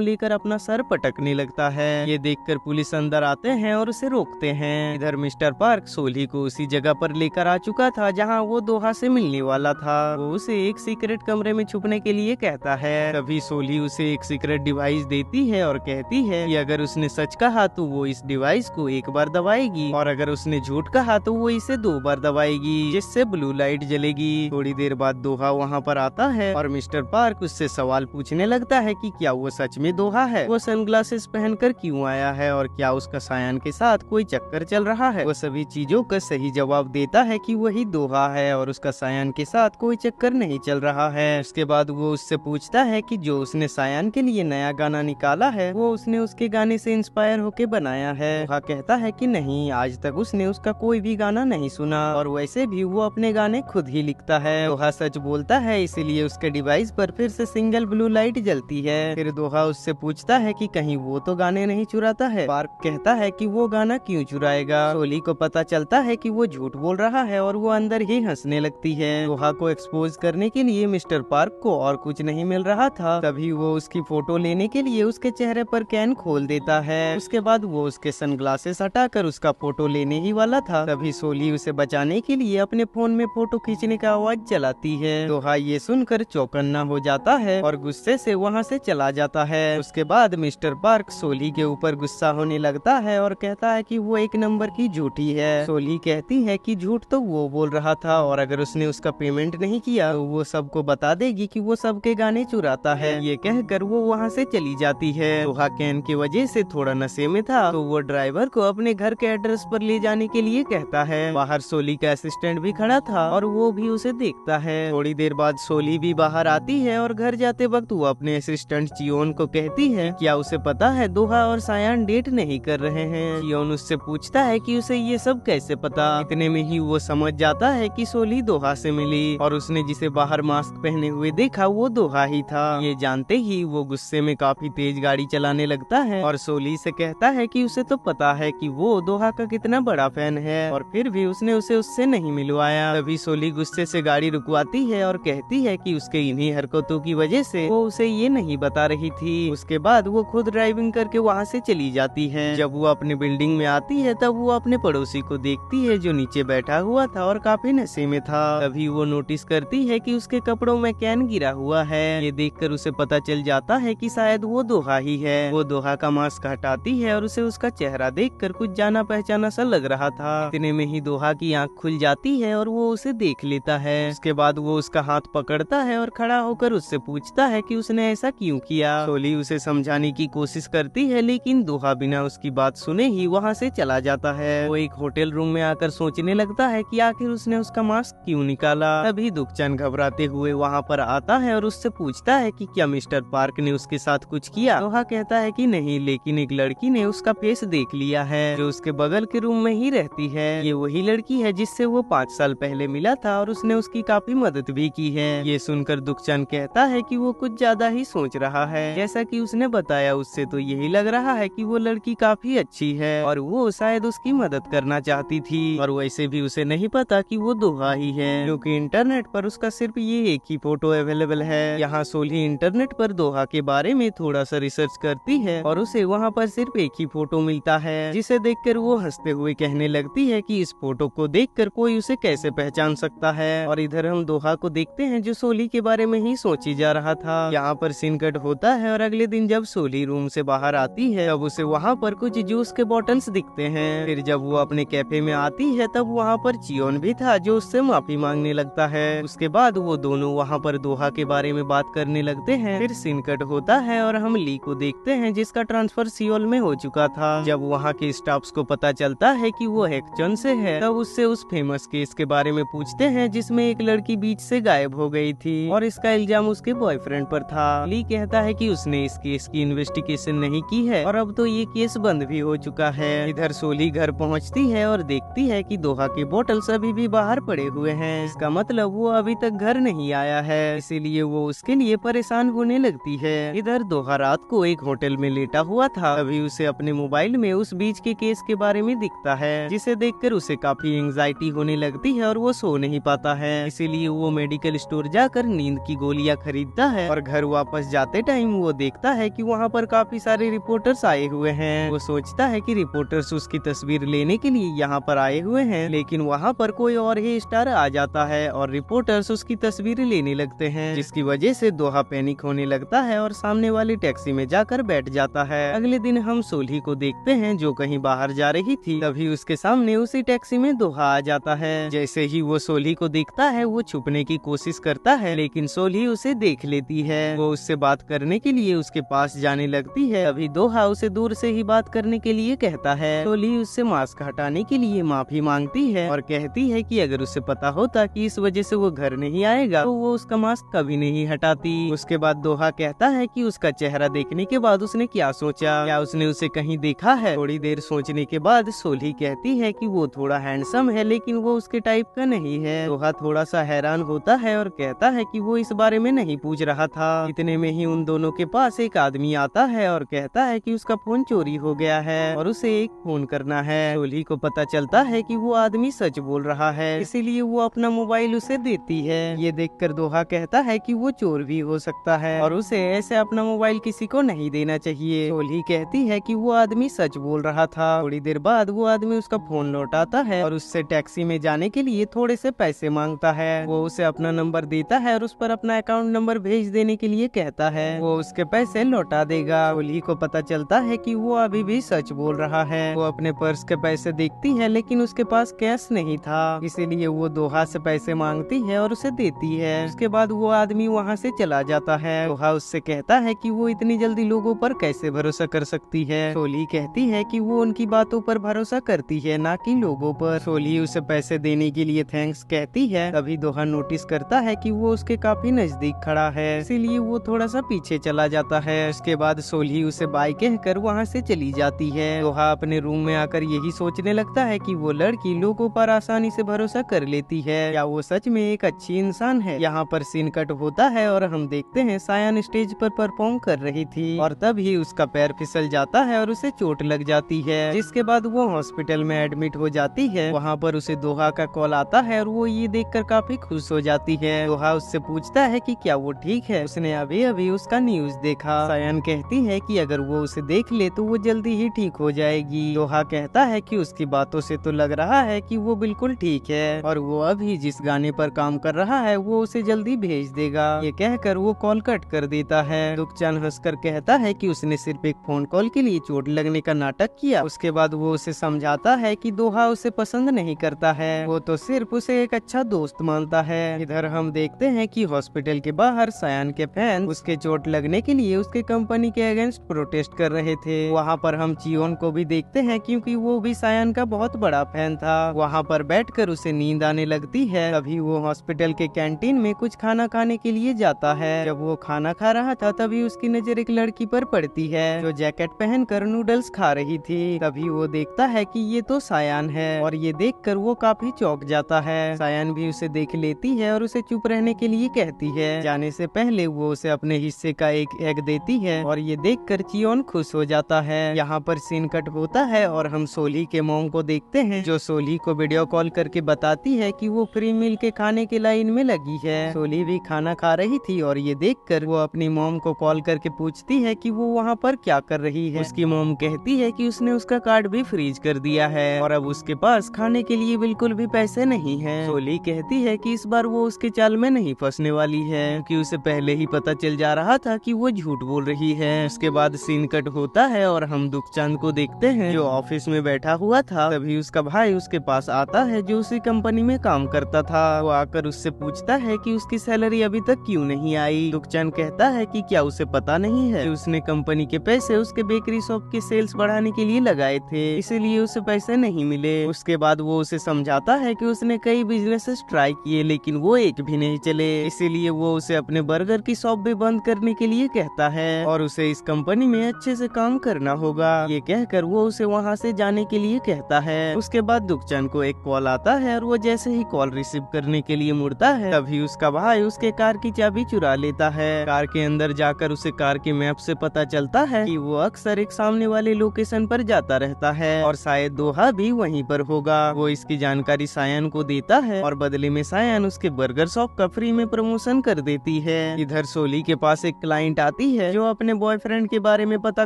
लेकर अपना सर पटकने लगता है। ये देखकर पुलिस अंदर आते हैं और उसे रोकते हैं। इधर मिस्टर पार्क सोली को उसी जगह पर लेकर आ चुका था जहाँ वो दोहा से मिलने वाला था। वो उसे एक सीक्रेट कमरे में छुपने के लिए कहता है। तभी सोली उसे एक सीक्रेट डिवाइस देती है और कहती है कि अगर उसने सच कहा तो वो इस डिवाइस को एक बार दबाएगी और अगर उसने झूठ कहा तो वो इसे 2 बार दबाएगी, जिससे ब्लू लाइट जलेगी। थोड़ी देर बाद दोहा वहाँ पर आता है और मिस्टर पार्क उससे सवाल पूछने लगता है कि क्या वो सच में दोहा है, वो सनग्लासेस पहनकर क्यों आया है और क्या उसका सायान के साथ कोई चक्कर चल रहा है। वो सभी चीजों का सही जवाब देता है कि वही दोहा है और उसका सायान के साथ कोई चक्कर नहीं चल रहा है। उसके बाद वो उससे पूछता है कि जो उसने सायान के लिए नया गाना निकाला है वो उसने उसके गाने से इंस्पायर होके बनाया है। दोहा कहता है कि नहीं, आज तक उसने उसका कोई भी गाना नहीं सुना और वैसे भी वो अपने गाने खुद ही लिखता है। दोहा सच बोलता है, इसीलिए उसके डिवाइस पर फिर से सिंगल ब्लू लाइट जलती है। फिर दोहा उससे पूछता है कि कहीं वो तो गाने नहीं चुराता है। पार्क कहता है कि वो गाना क्यों चुराएगा। सोली को पता चलता है कि वो झूठ बोल रहा है और वो अंदर ही हंसने लगती है। दोहा को एक्सपोज करने के लिए मिस्टर पार्क को और कुछ नहीं मिल रहा था। तभी वो उसकी फोटो लेने के लिए उसके चेहरे पर कैन खोल देता है। उसके बाद वो उसके सनग्लासेस हटाकर उसका फोटो लेने ही वाला था। तभी सोली उसे बचाने के लिए अपने फोन में फोटो खींचने का आवाज चलाती है। दोहा ये सुनकर चौकन्ना हो जाता है और गुस्से से वहाँ से चला जाता है। उसके बाद मिस्टर पार्क सोली के ऊपर गुस्सा होने लगता है और कहता है कि वो एक नंबर की झूठी है। सोली कहती है कि झूठ तो वो बोल रहा था और अगर उसने उसका पेमेंट नहीं किया तो वो सबको बता देगी कि वो सबके गाने चुराता है। ये कहकर वो वहाँ से चली जाती है। दोहा कैन की वजह से थोड़ा नशे में था तो वो ड्राइवर को अपने घर के एड्रेस पर ले जाने के लिए कहता है। बाहर सोली का असिस्टेंट भी खड़ा था और वो भी उसे देखता है। थोड़ी देर बाद सोली भी बाहर आती है और घर जाते वक्त वो अपने असिस्टेंट चियोन को कहती है क्या उसे पता है दोहा और सायान डेट नहीं कर रहे हैं। चियोन उससे पूछता है कि उसे ये सब कैसे पता। इतने में ही वो समझ जाता है कि सोली दोहा से मिली और उसने जिसे बाहर मास्क पहने हुए देखा वो दोहा ही था। ये जानते ही वो गुस्से में काफी तेज गाड़ी चलाने लगता है और सोली से कहता है कि उसे तो पता है कि वो दोहा का कितना बड़ा फैन है और फिर भी उसने उसे उससे नहीं मिलवाया। तभी सोली गुस्से से गाड़ी रुकवाती है और कहती है कि उसके इन्हीं हरकतों की वजह से वो उसे ये नहीं बता रही थी। उसके बाद वो खुद ड्राइविंग करके वहाँ से चली जाती है। जब वो अपने बिल्डिंग में आती है तब वो अपने पड़ोसी को देखती है जो नीचे बैठा हुआ था और काफी नशे में था। तभी वो नोटिस करती है कि उसके कपड़ों में कैन गिरा हुआ है। ये देखकर उसे पता चल जाता है कि शायद वो दोहा ही है। वो दोहा का मास्क हटाती है और उसे उसका चेहरा देखकर कुछ जाना पहचाना सा लग रहा था। इतने में ही दोहा की आंख खुल जाती है और वो उसे देख लेता है। उसके बाद वो उसका हाथ पकड़ता है और खड़ा होकर उससे पूछता है कि उसने ऐसा क्यों किया। सोली उसे समझाने की कोशिश करती है लेकिन दोहा बिना उसकी बात सुने ही वहाँ से चला जाता है। वो एक होटल रूम में आकर सोचने लगता है कि आखिर उसने उसका मास्क क्यों निकाला। तभी दुखचंद घबराते हुए वहाँ पर आता है और उससे पूछता है कि क्या मिस्टर पार्क ने उसके साथ कुछ किया। दोहा कहता है कि नहीं, लेकिन एक लड़की ने उसका फेस देख लिया है जो उसके बगल के रूम में ही रहती है। ये वही लड़की है जिससे वो 5 साल पहले मिला था और उसने उसकी काफी मदद भी की है। ये सुनकर दुखचंद कहता है कि वो कुछ ज्यादा ही सोच रहा है। जैसा कि उसने बताया उससे तो यही लग रहा है कि वो लड़की काफी अच्छी है और वो शायद उसकी मदद करना चाहती थी और वैसे भी उसे नहीं पता कि वो दोहा ही है क्योंकि इंटरनेट पर उसका सिर्फ ये एक ही फोटो अवेलेबल है। यहाँ सोली इंटरनेट पर दोहा के बारे में थोड़ा सा रिसर्च करती है और उसे वहाँ पर सिर्फ एक ही फोटो मिलता है जिसे देखकर वो हंसते हुए कहने लगती है कि इस फोटो को देखकर कोई उसे कैसे पहचान सकता है। और इधर हम दोहा को देखते हैं जो सोली के बारे में ही सोची जा रहा था। यहाँ पर सीन कट होता है और अगले दिन जब सोली रूम से बाहर आती है तब उसे वहाँ पर कुछ जूस के बॉटल्स दिखते हैं। फिर जब वो अपने कैफे में आती है तब वहाँ पर चियोन भी था जो उससे माफी मांगने लगता है। उसके बाद वो दोनों वहाँ पर दोहा के बारे में बात करने लगते हैं। फिर सीन कट होता है और हम ली को देखते हैं जिसका ट्रांसफर सियोल में हो चुका था। जब वहाँ के स्टाफ्स को पता चलता है कि वो हेक्चन से है तब उससे उस फेमस केस के बारे में पूछते हैं जिसमें एक लड़की बीच से गायब हो गई थी और इसका इल्जाम उसके बॉयफ्रेंड पर था। ली कहता है कि उसने इस केस की इन्वेस्टिगेशन नहीं की है और अब तो ये केस बंद भी हो चुका है। इधर सोली घर पहुँचती है और देखती है कि दोहा के बोतल्स अभी भी बाहर पड़े हुए हैं। इसका मतलब वो अभी तक घर नहीं आया है, इसीलिए वो उसके लिए परेशान होने लगती है। इधर दोहा रात को एक होटल में लेटा हुआ था। अभी उसे अपने मोबाइल में उस बीच के केस के बारे में दिखता है जिसे देखकर उसे काफी एंजाइटी होने लगती है और वो सो नहीं पाता है। इसीलिए वो मेडिकल मेडिकल स्टोर जाकर नींद की गोलियां खरीदता है और घर वापस जाते टाइम वो देखता है कि वहाँ पर काफी सारे रिपोर्टर्स आए हुए हैं। वो सोचता है कि रिपोर्टर्स उसकी तस्वीर लेने के लिए यहाँ पर आए हुए हैं, लेकिन वहाँ पर कोई और ही स्टार आ जाता है और रिपोर्टर्स उसकी तस्वीर लेने लगते हैं, जिसकी वजह से दोहा पैनिक होने लगता है और सामने वाली टैक्सी में जाकर बैठ जाता है। अगले दिन हम सोल्ही को देखते हैं जो कहीं बाहर जा रही थी। तभी उसके सामने उसी टैक्सी में दोहा आ जाता है। जैसे ही वो सोल्ही को देखता है वो छुपने की कोशिश करता है, लेकिन सोल्ही उसे देख लेती है। वो उससे बात करने के लिए उसके पास जाने लगती है। अभी दोहा उसे दूर से ही बात करने के लिए कहता है। सोल्ही उससे मास्क हटाने के लिए माफी मांगती है और कहती है कि अगर उसे पता होता कि इस वजह से वो घर नहीं आएगा तो वो उसका मास्क कभी नहीं हटाती। उसके बाद दोहा कहता है कि उसका चेहरा देखने के बाद उसने क्या सोचा, क्या उसने उसे कहीं देखा है। थोड़ी देर सोचने के बाद सोल्ही कहती है कि वो थोड़ा हैंडसम है, लेकिन वो उसके टाइप का नहीं है। दोहा थोड़ा सा हैरान होता है और कहता है कि वो इस बारे में नहीं पूछ रहा था। इतने में ही उन दोनों के पास एक आदमी आता है और कहता है कि उसका फोन चोरी हो गया है और उसे एक फोन करना है। सोल्ही को पता चलता है कि वो आदमी सच बोल रहा है, इसीलिए वो अपना मोबाइल उसे देती है। ये देखकर दोहा कहता है कि वो चोर भी हो सकता है और उसे ऐसे अपना मोबाइल किसी को नहीं देना चाहिए। सोल्ही कहती है कि वो आदमी सच बोल रहा था। थोड़ी देर बाद वो आदमी उसका फोन लौटाता है और उससे टैक्सी में जाने के लिए थोड़े से पैसे मांगता है। वो उसे अपना नंबर देता है और उस पर अपना अकाउंट नंबर भेज देने के लिए कहता है। वो उसके पैसे लौटा देगा। सोल्ही को पता चलता है कि वो अभी भी सच बोल रहा है। वो अपने पर्स के पैसे देखती है, लेकिन उसके पास कैश नहीं था, इसीलिए वो दोहा से पैसे मांगती है और उसे देती है। उसके बाद वो आदमी वहाँ से चला जाता है। दोहा उससे कहता है कि वो इतनी जल्दी लोगों पर कैसे भरोसा कर सकती है। सोल्ही कहती है कि वो उनकी बातों पर भरोसा करती है, ना कि लोगों पर। सोल्ही उसे पैसे देने के लिए थैंक्स कहती है। तभी दोहा नोटिस करता है कि वो उसके काफी नजदीक खड़ा है, इसीलिए वो थोड़ा सा पीछे चला जाता है। उसके बाद सोल्ही उसे बाय कहकर वहाँ से चली जाती है। दोहा अपने रूम में आकर यही सोचने लगता है कि वो लड़की लोगों पर आसानी से भरोसा कर लेती है, या वो सच में एक अच्छी इंसान है। यहाँ पर सीन कट होता है और हम देखते हैं सायन स्टेज पर परफॉर्म कर रही थी और तभी उसका पैर फिसल जाता है और उसे चोट लग जाती है, जिसके बाद वो हॉस्पिटल में एडमिट हो जाती है। वहाँ पर उसे दोहा का कॉल आता है और वो ये देखकर काफी खुश हो जाती है। दोहा उससे पूछता है कि क्या वो ठीक है, उसने अभी अभी उसका न्यूज देखा। सायन कहती है कि अगर वो उसे देख ले तो वो जल्दी ही ठीक हो जाएगी। दोहा कहता है कि उसकी बातों से तो लग रहा है कि वो बिल्कुल ठीक है और वो अभी जिस गाने पर काम कर रहा है वो उसे जल्दी भेज देगा। ये कहकर वो कॉल कट कर देता है। दुखचान हंसकर कहता है कि उसने सिर्फ एक फोन कॉल के लिए चोट लगने का नाटक किया। उसके बाद वो उसे समझाता है कि दोहा उसे पसंद नहीं करता है, वो तो सिर्फ उसे एक अच्छा दोस्त मानता है। इधर हम देखते हैं कि हॉस्पिटल के बाहर सायन के फैन उसके चोट लगने के लिए उसके कंपनी के अगेंस्ट प्रोटेस्ट कर रहे थे। वहाँ पर हम चियोन को भी देखते हैं क्योंकि वो भी सायन का बहुत बड़ा फैन था। वहाँ पर बैठकर उसे नींद आने लगती है। तभी वो हॉस्पिटल के कैंटीन में कुछ खाना खाने के लिए जाता है। जब वो खाना खा रहा था तभी उसकी नजर एक लड़की पर पड़ती है जो जैकेट पहनकर नूडल्स खा रही थी। तभी वो देखता है कि ये तो सायन है और ये देखकर वो काफी चौंक जाता है। सायन भी उसे देख लेती है और उसे चुप रहने के लिए कहती है। जाने से पहले वो उसे अपने हिस्से का एक एग देती है और ये देखकर चियोन खुश हो जाता है। यहाँ पर सीन कट होता है और हम सोल्ही के मॉम को देखते हैं जो सोल्ही को वीडियो कॉल करके बताती है कि वो फ्री मील के खाने के लाइन में लगी है। सोल्ही भी खाना खा रही थी और ये देखकर वो अपनी मॉम को कॉल करके पूछती है कि वो वहाँ पर क्या कर रही है। उसकी मॉम कहती है कि उसने उसका कार्ड भी फ्रीज कर दिया है और अब उसके पास खाने के लिए बिल्कुल भी पैसे नहीं है। सोल्ही कहती है कि इस बार वो उसके चाल में नहीं फंसने वाली है क्योंकि उसे पहले ही पता चल जा रहा था कि वो झूठ बोल रही है। उसके बाद सीन कट होता है और हम दुखचांद को देखते हैं जो ऑफिस में बैठा हुआ था। तभी उसका भाई उसके पास आता है जो उसी कंपनी में काम करता था। वो आकर उससे पूछता है कि उसकी सैलरी अभी तक क्यों नहीं आई। दुखचांद कहता है कि क्या उसे पता नहीं है कि उसने कंपनी के पैसे उसके बेकरी शॉप के सेल्स बढ़ाने के लिए लगाए थे, इसीलिए उसे पैसे नहीं मिले। उसके बाद वो उसे समझाता है कि उसने कई बिजनेसेस ट्राई किए लेकिन वो एक भी नहीं चले, इसीलिए वो उसे अपने बर्गर की शॉप भी बंद करने के लिए कहता है और उसे इस कंपनी में अच्छे से काम करना होगा। ये कहकर वो उसे वहाँ से जाने के लिए कहता है। उसके बाद दुखचांद को एक कॉल आता है और वो जैसे ही कॉल रिसीव करने के लिए मुड़ता है तभी उसका भाई उसके कार की चाबी चुरा लेता है। कार के अंदर जाकर उसे कार के मैप से पता चलता है कि वो अक्सर एक सामने वाले लोकेशन पर जाता रहता है और शायद दोहा भी वहीं पर होगा। वो इसकी जानकारी सायन को देता है और बदले में सायन उसके बर्गर शॉप का फ्री में प्रमोशन कर देती है। इधर सोली के पास एक क्लाइंट आती है जो अपने बॉयफ्रेंड के बारे में पता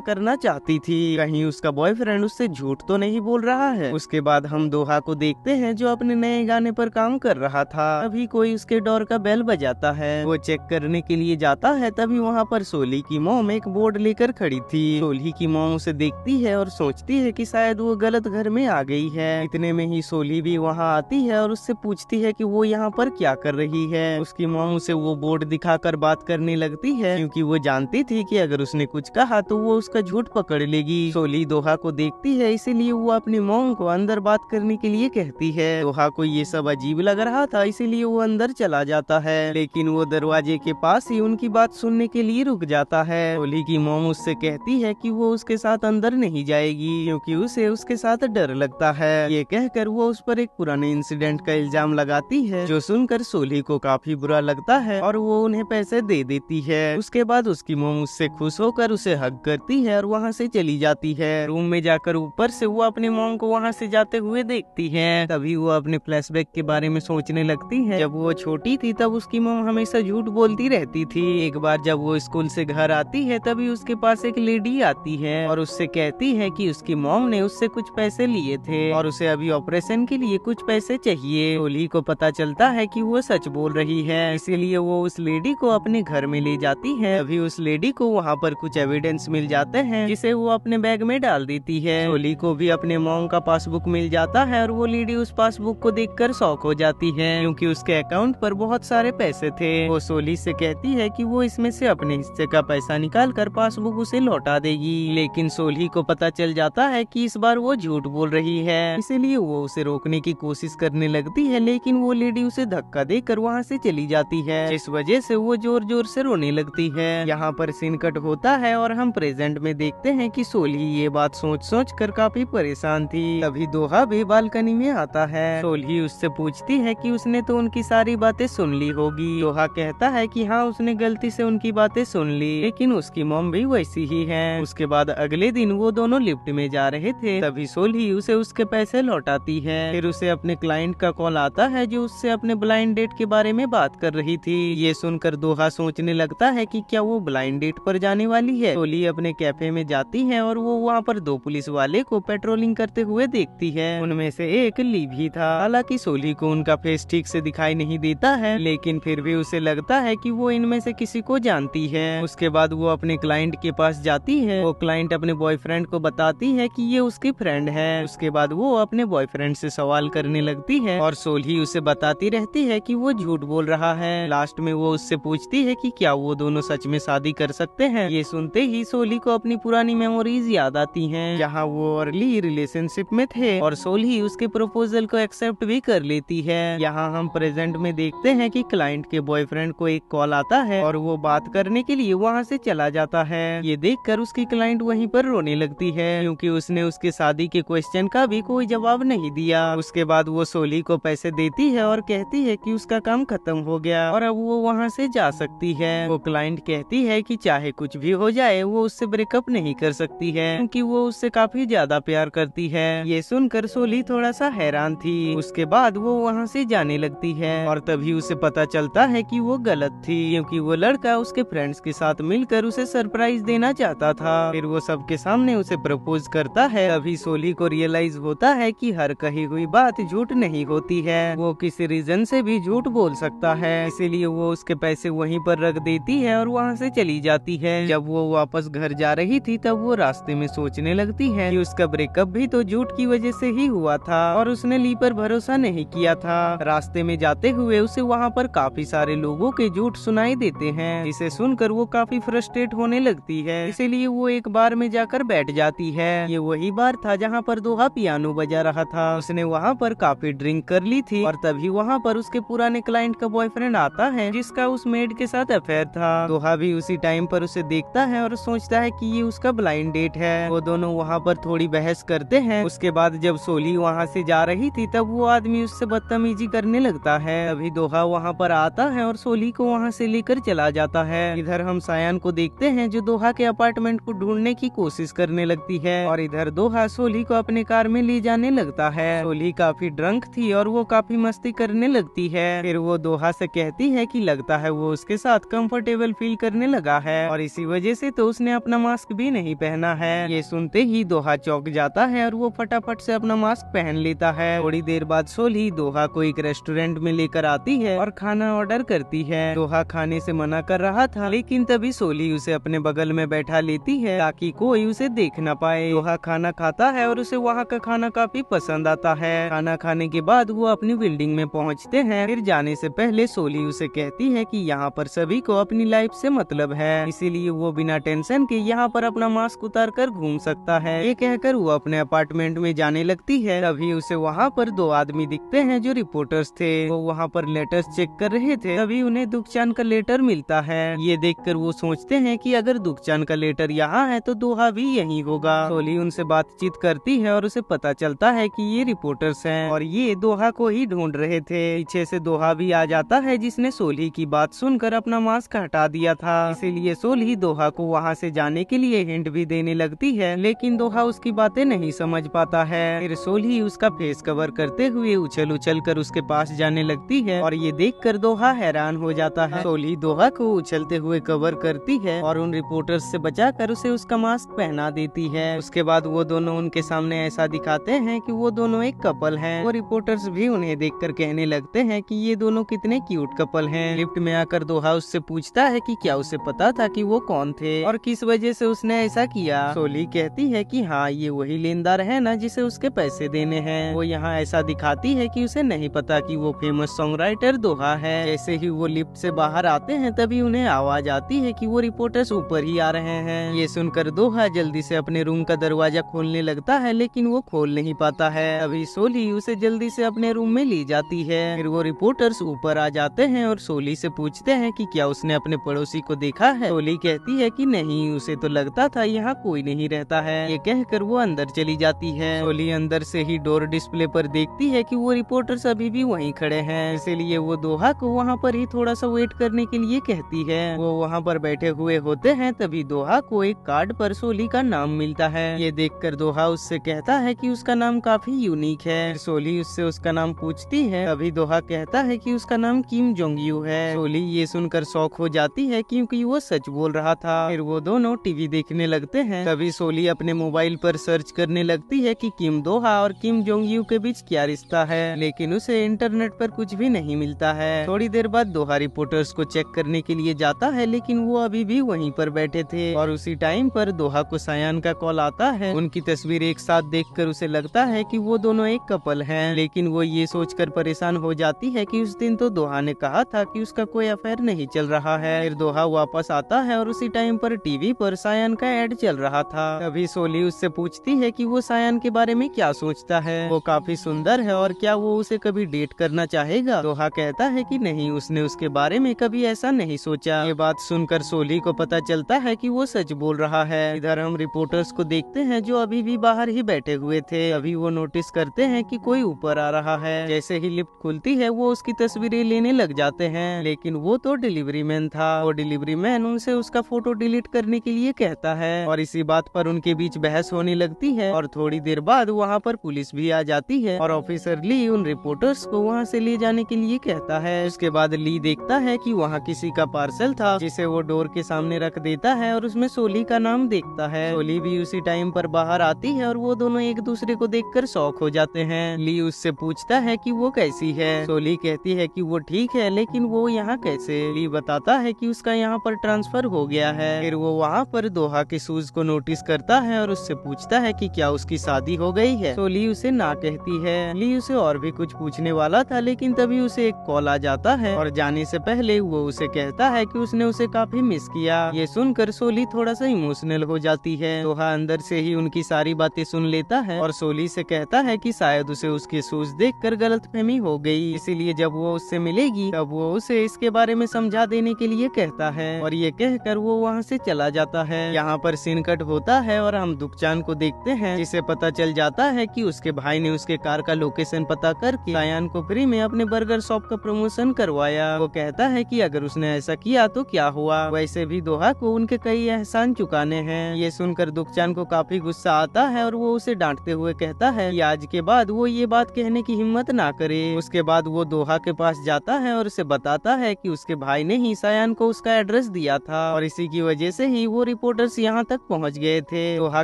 करना चाहती थी, कहीं उसका बॉयफ्रेंड उससे झूठ तो नहीं बोल रहा है। उसके बाद हम दोहा को देखते हैं जो अपने नए गाने पर काम कर रहा था। अभी कोई उसके डोर का बेल बजाता है, वो चेक करने के लिए जाता है। तभी वहाँ पर सोली की मॉम एक बोर्ड लेकर खड़ी थी। सोली की मॉम उसे देखती है और सोचती है कि शायद वो गलत घर में आ गई है। इतने में ही सोली भी वहाँ आती है और उससे पूछती है कि वो यहाँ पर क्या कर रही है। उसकी मॉम उसे वो बोर्ड दिखाकर बात करने लगती है, क्योंकि वो जानती थी कि अगर उसने कुछ कहा तो वो उसका झूठ पकड़ लेगी। सोली दोहा को देखती है, इसीलिए वो अपनी मॉम को अंदर बात करने के लिए कहती है। दोहा को ये सब अजीब लग रहा था, इसीलिए वो अंदर चला जाता है, लेकिन वो दरवाजे के पास ही उनकी बात सुनने के लिए रुक जाता है। सोली की मॉम उससे कहती है कि वो उसके साथ अंदर नहीं जाएगी, क्योंकि उसे उसके साथ डर लगता है। ये कहकर वो उस पर एक पुराने इंसिडेंट का इल्जाम लगाती है, जो सुनकर सोली को काफी बुरा लगता है और वो उन्हें पैसे दे देती है। उसके बाद उसकी मॉम उससे खुश होकर उसे हग करती है और वहाँ से चली जाती है। रूम में जाकर ऊपर से वो अपनी मॉम को वहाँ से जाते हुए देखती है। तभी वो अपने फ्लैशबैक के बारे में सोचने लगती है। जब वो छोटी थी तब उसकी मॉम हमेशा झूठ बोलती रहती थी। एक बार जब वो स्कूल से घर आती है तभी उसके पास एक लेडी आती है और उससे कहती है कि उसकी मॉम ने उससे कुछ पैसे लिए थे और उसे अभी ऑपरेशन के लिए कुछ पैसे चाहिए। सोली को पता चलता है कि वो सच बोल रही है, इसीलिए वो उस लेडी को अपने घर में ले जाती है। अभी उस लेडी को वहाँ पर कुछ एविडेंस मिल जाते हैं, जिसे वो अपने बैग में डाल देती है। सोली को भी अपने मॉम का पासबुक मिल जाता है और वो लेडी उस पासबुक को देखकर शॉक हो जाती है, क्योंकि उसके अकाउंट पर बहुत सारे पैसे थे। वो सोली से कहती है कि वो इसमें से अपने हिस्से का पैसा निकाल कर पासबुक उसे लौटा देगी, लेकिन सोली को पता चल जाता है कि इस बार वो झूठ बोल रही है, इसीलिए वो उसे रोकने की कोशिश करने लगती है, लेकिन वो लेडी उसे धक्का देकर वहाँ से चली जाती है। इस वजह से वो जोर जोर से रोने लगती है। यहाँ पर सीन कट होता है और हम प्रेजेंट में देखते हैं कि सोली ये बात सोच कर काफी परेशान थी। तभी दोहा भी बालकनी में आता है। सोली उससे पूछती है कि उसने तो उनकी सारी बातें सुन ली होगी। दोहा कहता है कि हाँ, उसने गलती से उनकी बातें सुन ली, लेकिन उसकी मॉम भी वैसी ही है। उसके बाद अगले दिन वो दोनों लिफ्ट में जा रहे थे, तभी सोली उसे उसके पैसे लौटाती है। फिर उसे अपने क्लाइंट का कॉल आता है जो उससे अपने ब्लाइंड डेट के बारे में बात कर रही थी। ये सुनकर दोहा सोचने लगता है कि क्या वो ब्लाइंड डेट पर जाने वाली है। सोली अपने कैफे में जाती है और वो वहाँ पर दो पुलिस वाले को पेट्रोलिंग करते हुए देखती है। उनमें से एक ली भी था। हालांकि सोली को उनका फेस ठीक से दिखाई नहीं देता है, लेकिन फिर भी उसे लगता है कि वो इनमें से किसी को जानती है। उसके बाद वो अपने क्लाइंट के पास जाती है। वो क्लाइंट अपने बॉयफ्रेंड को बताती है कि ये उसकी फ्रेंड है। उसके बाद वो अपने बॉयफ्रेंड से सवाल करने लगती है और सोली उसे बताती रहती है कि वो झूठ बोल रहा है। लास्ट में वो उससे पूछती है कि क्या वो दोनों सच में शादी कर सकते हैं। ये सुनते ही सोली को अपनी पुरानी मेमोरीज याद आती हैं, जहाँ वो अर्ली रिलेशनशिप में थे और सोली उसके प्रपोजल को एक्सेप्ट भी कर लेती है। यहाँ हम प्रेजेंट में देखते हैं कि क्लाइंट के बॉयफ्रेंड को एक कॉल आता है और वो बात करने के लिए वहाँ से चला जाता है। ये देखकर उसकी क्लाइंट वहीं पर रोने लगती है, क्योंकि उसने उसके शादी के क्वेश्चन का भी कोई जवाब नहीं दिया। उसके बाद वो सोली को पैसे देती है और कहती है कि उसका काम खत्म हो गया और अब वो वहाँ से जा सकती है। वो क्लाइंट कहती है कि चाहे कुछ भी हो जाए वो उससे ब्रेकअप नहीं कर सकती है, क्योंकि वो उससे काफी ज्यादा प्यार करती है। ये सुनकर सोली थोड़ा सा हैरान थी। उसके बाद वो वहाँ से जाने लगती है और तभी उसे पता चलता है कि वो गलत थी, क्योंकि वो लड़का उसके फ्रेंड्स के साथ मिलकर उसे सरप्राइज देना चाहता था। फिर वो सबके सामने उसे प्रपोज करता है। अभी सोली को रियलाइज होता है कि हर कही हुई बात झूठ नहीं होती है, वो किसी रीजन से भी झूठ बोल सकता है। इसीलिए वो उसके पैसे वहीं पर रख देती है और वहाँ से चली जाती है। जब वो वापस घर जा रही थी तब वो रास्ते में सोचने लगती है कि उसका ब्रेकअप भी तो झूठ की वजह से ही हुआ था और उसने ली पर भरोसा नहीं किया था। रास्ते में जाते हुए उसे वहाँ पर काफी सारे लोगों के झूठ सुनाई देते हैं, जिसे सुनकर वो काफी फ्रस्ट्रेट होने लगती है। इसीलिए वो एक बार में जाकर बैठ जाती है। ये वही बार था जहाँ पर दोहा पियानो बजा रहा था। उसने वहाँ पर काफी ड्रिंक कर ली थी और तभी वहाँ पर उसके पुराने क्लाइंट का बॉयफ्रेंड आता है, जिसका उस मेड के साथ अफेयर था। दोहा भी उसी टाइम पर उसे देखता है और सोचता है कि ये उसका ब्लाइंड डेट है। वो दोनों वहाँ पर थोड़ी बहस करते हैं। उसके बाद जब सोली वहाँ से जा रही थी तब वो आदमी उससे बदतमीजी करने लगता है। अभी दोहा वहाँ पर आता है और सोली को वहाँ से लेकर चला जाता है। इधर हम सायान को देखते हैं जो दोहा के अपार्टमेंट को ढूंढने की कोशिश करने लगती है और इधर दोहा सोली को अपने कार में ले जाने लगता है। सोली काफी ड्रंक थी और वो काफी मस्ती करने लगती है। है। फिर वो दोहा से कहती है कि लगता है वो उसके साथ कंफर्टेबल फील करने लगा है और इसी वजह से तो उसने अपना मास्क भी नहीं पहना है। ये सुनते ही दोहा चौंक जाता है और वो फटाफट से अपना मास्क पहन लेता है। थोड़ी देर बाद सोली दोहा को एक रेस्टोरेंट में लेकर आती है और खाना ऑर्डर करती है। दोहा खाने से मना कर रहा था, लेकिन तभी सोली उसे अपने बगल में बैठा लेती है ताकि कोई उसे देख न पाए। दोहा खाना खाता है और उसे वहाँ का खाना काफी पसंद आता है। खाना खाने के बाद वो अपनी बिल्डिंग में पहुँचते हैं। फिर जाने से पहले सोली उसे कहती है कि यहाँ पर सभी को अपनी लाइफ से मतलब है, इसीलिए वो बिना टेंशन के यहाँ पर अपना मास्क उतार कर घूम सकता है। ये कहकर वो अपने अपार्टमेंट में जाने लगती है। तभी उसे वहाँ पर दो आदमी दिखते हैं जो रिपोर्टर्स थे। वो वहाँ पर लेटर्स चेक कर रहे थे। तभी उन्हें दुखचान का लेटर मिलता है। ये देखकर वो सोचते हैं कि अगर दुखचान का लेटर यहाँ है तो दोहा भी यहीं होगा। सोली उनसे बातचीत करती है और उसे पता चलता है कि ये रिपोर्टर्स हैं और ये दोहा को ही ढूंढ रहे थे। पीछे से दोहा भी आ जाता है जिसने सोली की बात सुनकर अपना मास्क हटा दिया था। इसीलिए सोली दोहा को वहाँ से जाने के लिए हिंट भी देने लगती है, लेकिन दोहा उसकी बातें नहीं समझ पाता है। फिर सोली उसका फेस कवर करते हुए उछल उछल कर उसके पास जाने लगती है और ये देखकर दोहा हैरान हो जाता है। सोली दोहा को उछलते हुए कवर करती है और उन रिपोर्टर्स से बचाकर उसे उसका मास्क पहना देती है। उसके बाद वो दोनों उनके सामने ऐसा दिखाते हैं कि वो दोनों एक कपल हैं। वो रिपोर्टर्स भी उन्हें देखकर कहने लगते हैं कि ये दोनों कितने क्यूट कपल हैं। लिफ्ट में आकर दोहा उससे पूछता है कि क्या उसे पता था कि वो कौन थे और किस वजह से उसने ऐसा किया। सोली कहती है कि हाँ, ये वही लेनदार है ना जिसे उसके पैसे देने हैं। वो यहाँ ऐसा दिखाती है कि उसे नहीं पता कि वो फेमस सॉन्ग राइटर दोहा है। जैसे ही वो लिफ्ट से बाहर आते हैं तभी उन्हें आवाज आती है कि वो रिपोर्टर्स ऊपर ही आ रहे हैं। ये सुनकर दोहा जल्दी से अपने रूम का दरवाजा खोलने लगता है, लेकिन वो खोल नहीं पाता है। अभी सोली उसे जल्दी से अपने रूम में ले जाती है। फिर वो रिपोर्टर्स ऊपर आ जाते हैं और सोली से पूछते हैं कि क्या उसने अपने पड़ोसी को देखा है। सोली कहती है कि नहीं, उसे तो लगता था यहाँ कोई नहीं रहता है। ये कहकर वो अंदर चली जाती है। सोली अंदर से ही डोर डिस्प्ले पर देखती है कि वो रिपोर्टर्स अभी भी वहीं खड़े हैं, इसीलिए वो दोहा को वहाँ पर ही थोड़ा सा वेट करने के लिए कहती है। वो वहाँ पर बैठे हुए होते हैं। तभी दोहा को एक कार्ड पर सोली का नाम मिलता है। ये देखकर दोहा उससे कहता है कि उसका नाम काफी यूनिक है। सोली उससे उसका नाम पूछती है। तभी दोहा कहता है कि उसका नाम किम जोंग यू है। सोली ये सुनकर शॉक हो जाती है क्योंकि वो सच बोल रहा था। फिर वो दोनों टीवी देखने लगते हैं। तभी सोली अपने मोबाइल पर सर्च करने लगती है कि किम दोहा और किम जोंग यू के बीच क्या रिश्ता है, लेकिन उसे इंटरनेट पर कुछ भी नहीं मिलता है। थोड़ी देर बाद दोहा रिपोर्टर्स को चेक करने के लिए जाता है, लेकिन वो अभी भी वहीं पर बैठे थे और उसी टाइम पर दोहा को सायान का कॉल आता है। उनकी तस्वीर एक साथ देखकर उसे लगता है कि वो दोनों एक कपल हैं, लेकिन वो ये सोचकर परेशान हो जाती है कि उस दिन तो दोहा ने कहा था कि उसका कोई अफेयर नहीं चल रहा है। फिर दोहा वापस आता है और उसी टाइम पर टीवी पर सायान का एड चल रहा था। तभी सोली उससे पूछती है कि वो सायान के बारे में क्या सोचता है, वो काफी सुंदर है और क्या वो उसे कभी डेट करना चाहेगा। दोहा कहता है कि नहीं, उसने उसके बारे में कभी ऐसा नहीं सोचा। ये बात सुनकर सोली को पता चलता है कि वो सच बोल रहा है। इधर हम रिपोर्टर्स को देखते हैं जो अभी भी बाहर ही बैठे हुए थे। अभी वो नोटिस करते हैं कि कोई ऊपर आ रहा है। जैसे ही लिफ्ट खुलती है वो उसकी तस्वीरें लेने लग जाते हैं, लेकिन वो तो डिलीवरी मैन था। वो डिलीवरी मैन उनसे उसका फोटो डिलीट करने के लिए कहता है और इसी बात पर उनके बीच बहस होने लगती है। और थोड़ी देर बाद वहाँ पर पुलिस भी आ जाती है और ऑफिसर ली उन रिपोर्टर्स को वहाँ से ले जाने के लिए कहता है। उसके बाद ली देखता है कि वहाँ किसी का पार्सल था, जिसे वो डोर के सामने रख देता है और उसमें सोली का नाम देखता है। सोली भी उसी टाइम पर बाहर आती है और वो दोनों एक दूसरे को देखकर शॉक हो जाते हैं। ली उससे पूछता है कि वो कैसी है। सोली कहती है कि वो ठीक है, लेकिन वो यहाँ कैसे। ली बताता है कि उसका यहाँ पर ट्रांसफर हो गया है। फिर वो वहाँ पर दोहा के शूज को नोटिस करता है और उससे पूछता है कि क्या उसकी शादी हो गई है। तो ली उसे ना कहती है। ली उसे और भी कुछ पूछने वाला था, लेकिन तभी उसे एक कॉल आ जाता है और जाने से पहले वो उसे कहता है कि उसने उसे काफी मिस किया। ये सुनकर सोली थोड़ा सा इमोशनल हो जाती है। दोहा अंदर से ही उनकी सारी बातें सुन लेता है और सोली से कहता है कि शायद उसे उसके शूज देखकर गलतफहमी हो गई, इसीलिए जब वो उससे मिलेगी तब वो उसे इसके बारे में समझा देने के लिए कहता है। और ये कहकर वो वहाँ से चला जाता है। यहाँ पर सीन कट होता है और हम दुखचान को देखते हैं, जिसे पता चल जाता है कि उसके भाई ने उसके कार का लोकेशन पता करके सायान को फ्री में अपने बर्गर शॉप का प्रमोशन करवाया। वो कहता है कि अगर उसने ऐसा किया तो क्या हुआ, वैसे भी दोहा को उनके कई एहसान चुकाने हैं। ये सुनकर दुखचान को काफी गुस्सा आता है और वो उसे डांटते हुए कहता है कि आज के बाद वो ये बात कहने की हिम्मत ना करे। उसके बाद वो दोहा के पास जाता है और उसे बताता है कि उसके भाई ने ही सायान को उसका एड्रेस दिया था और इसी की वजह से ही वो रिपोर्टर्स यहाँ तक पहुँच गए थे। दोहा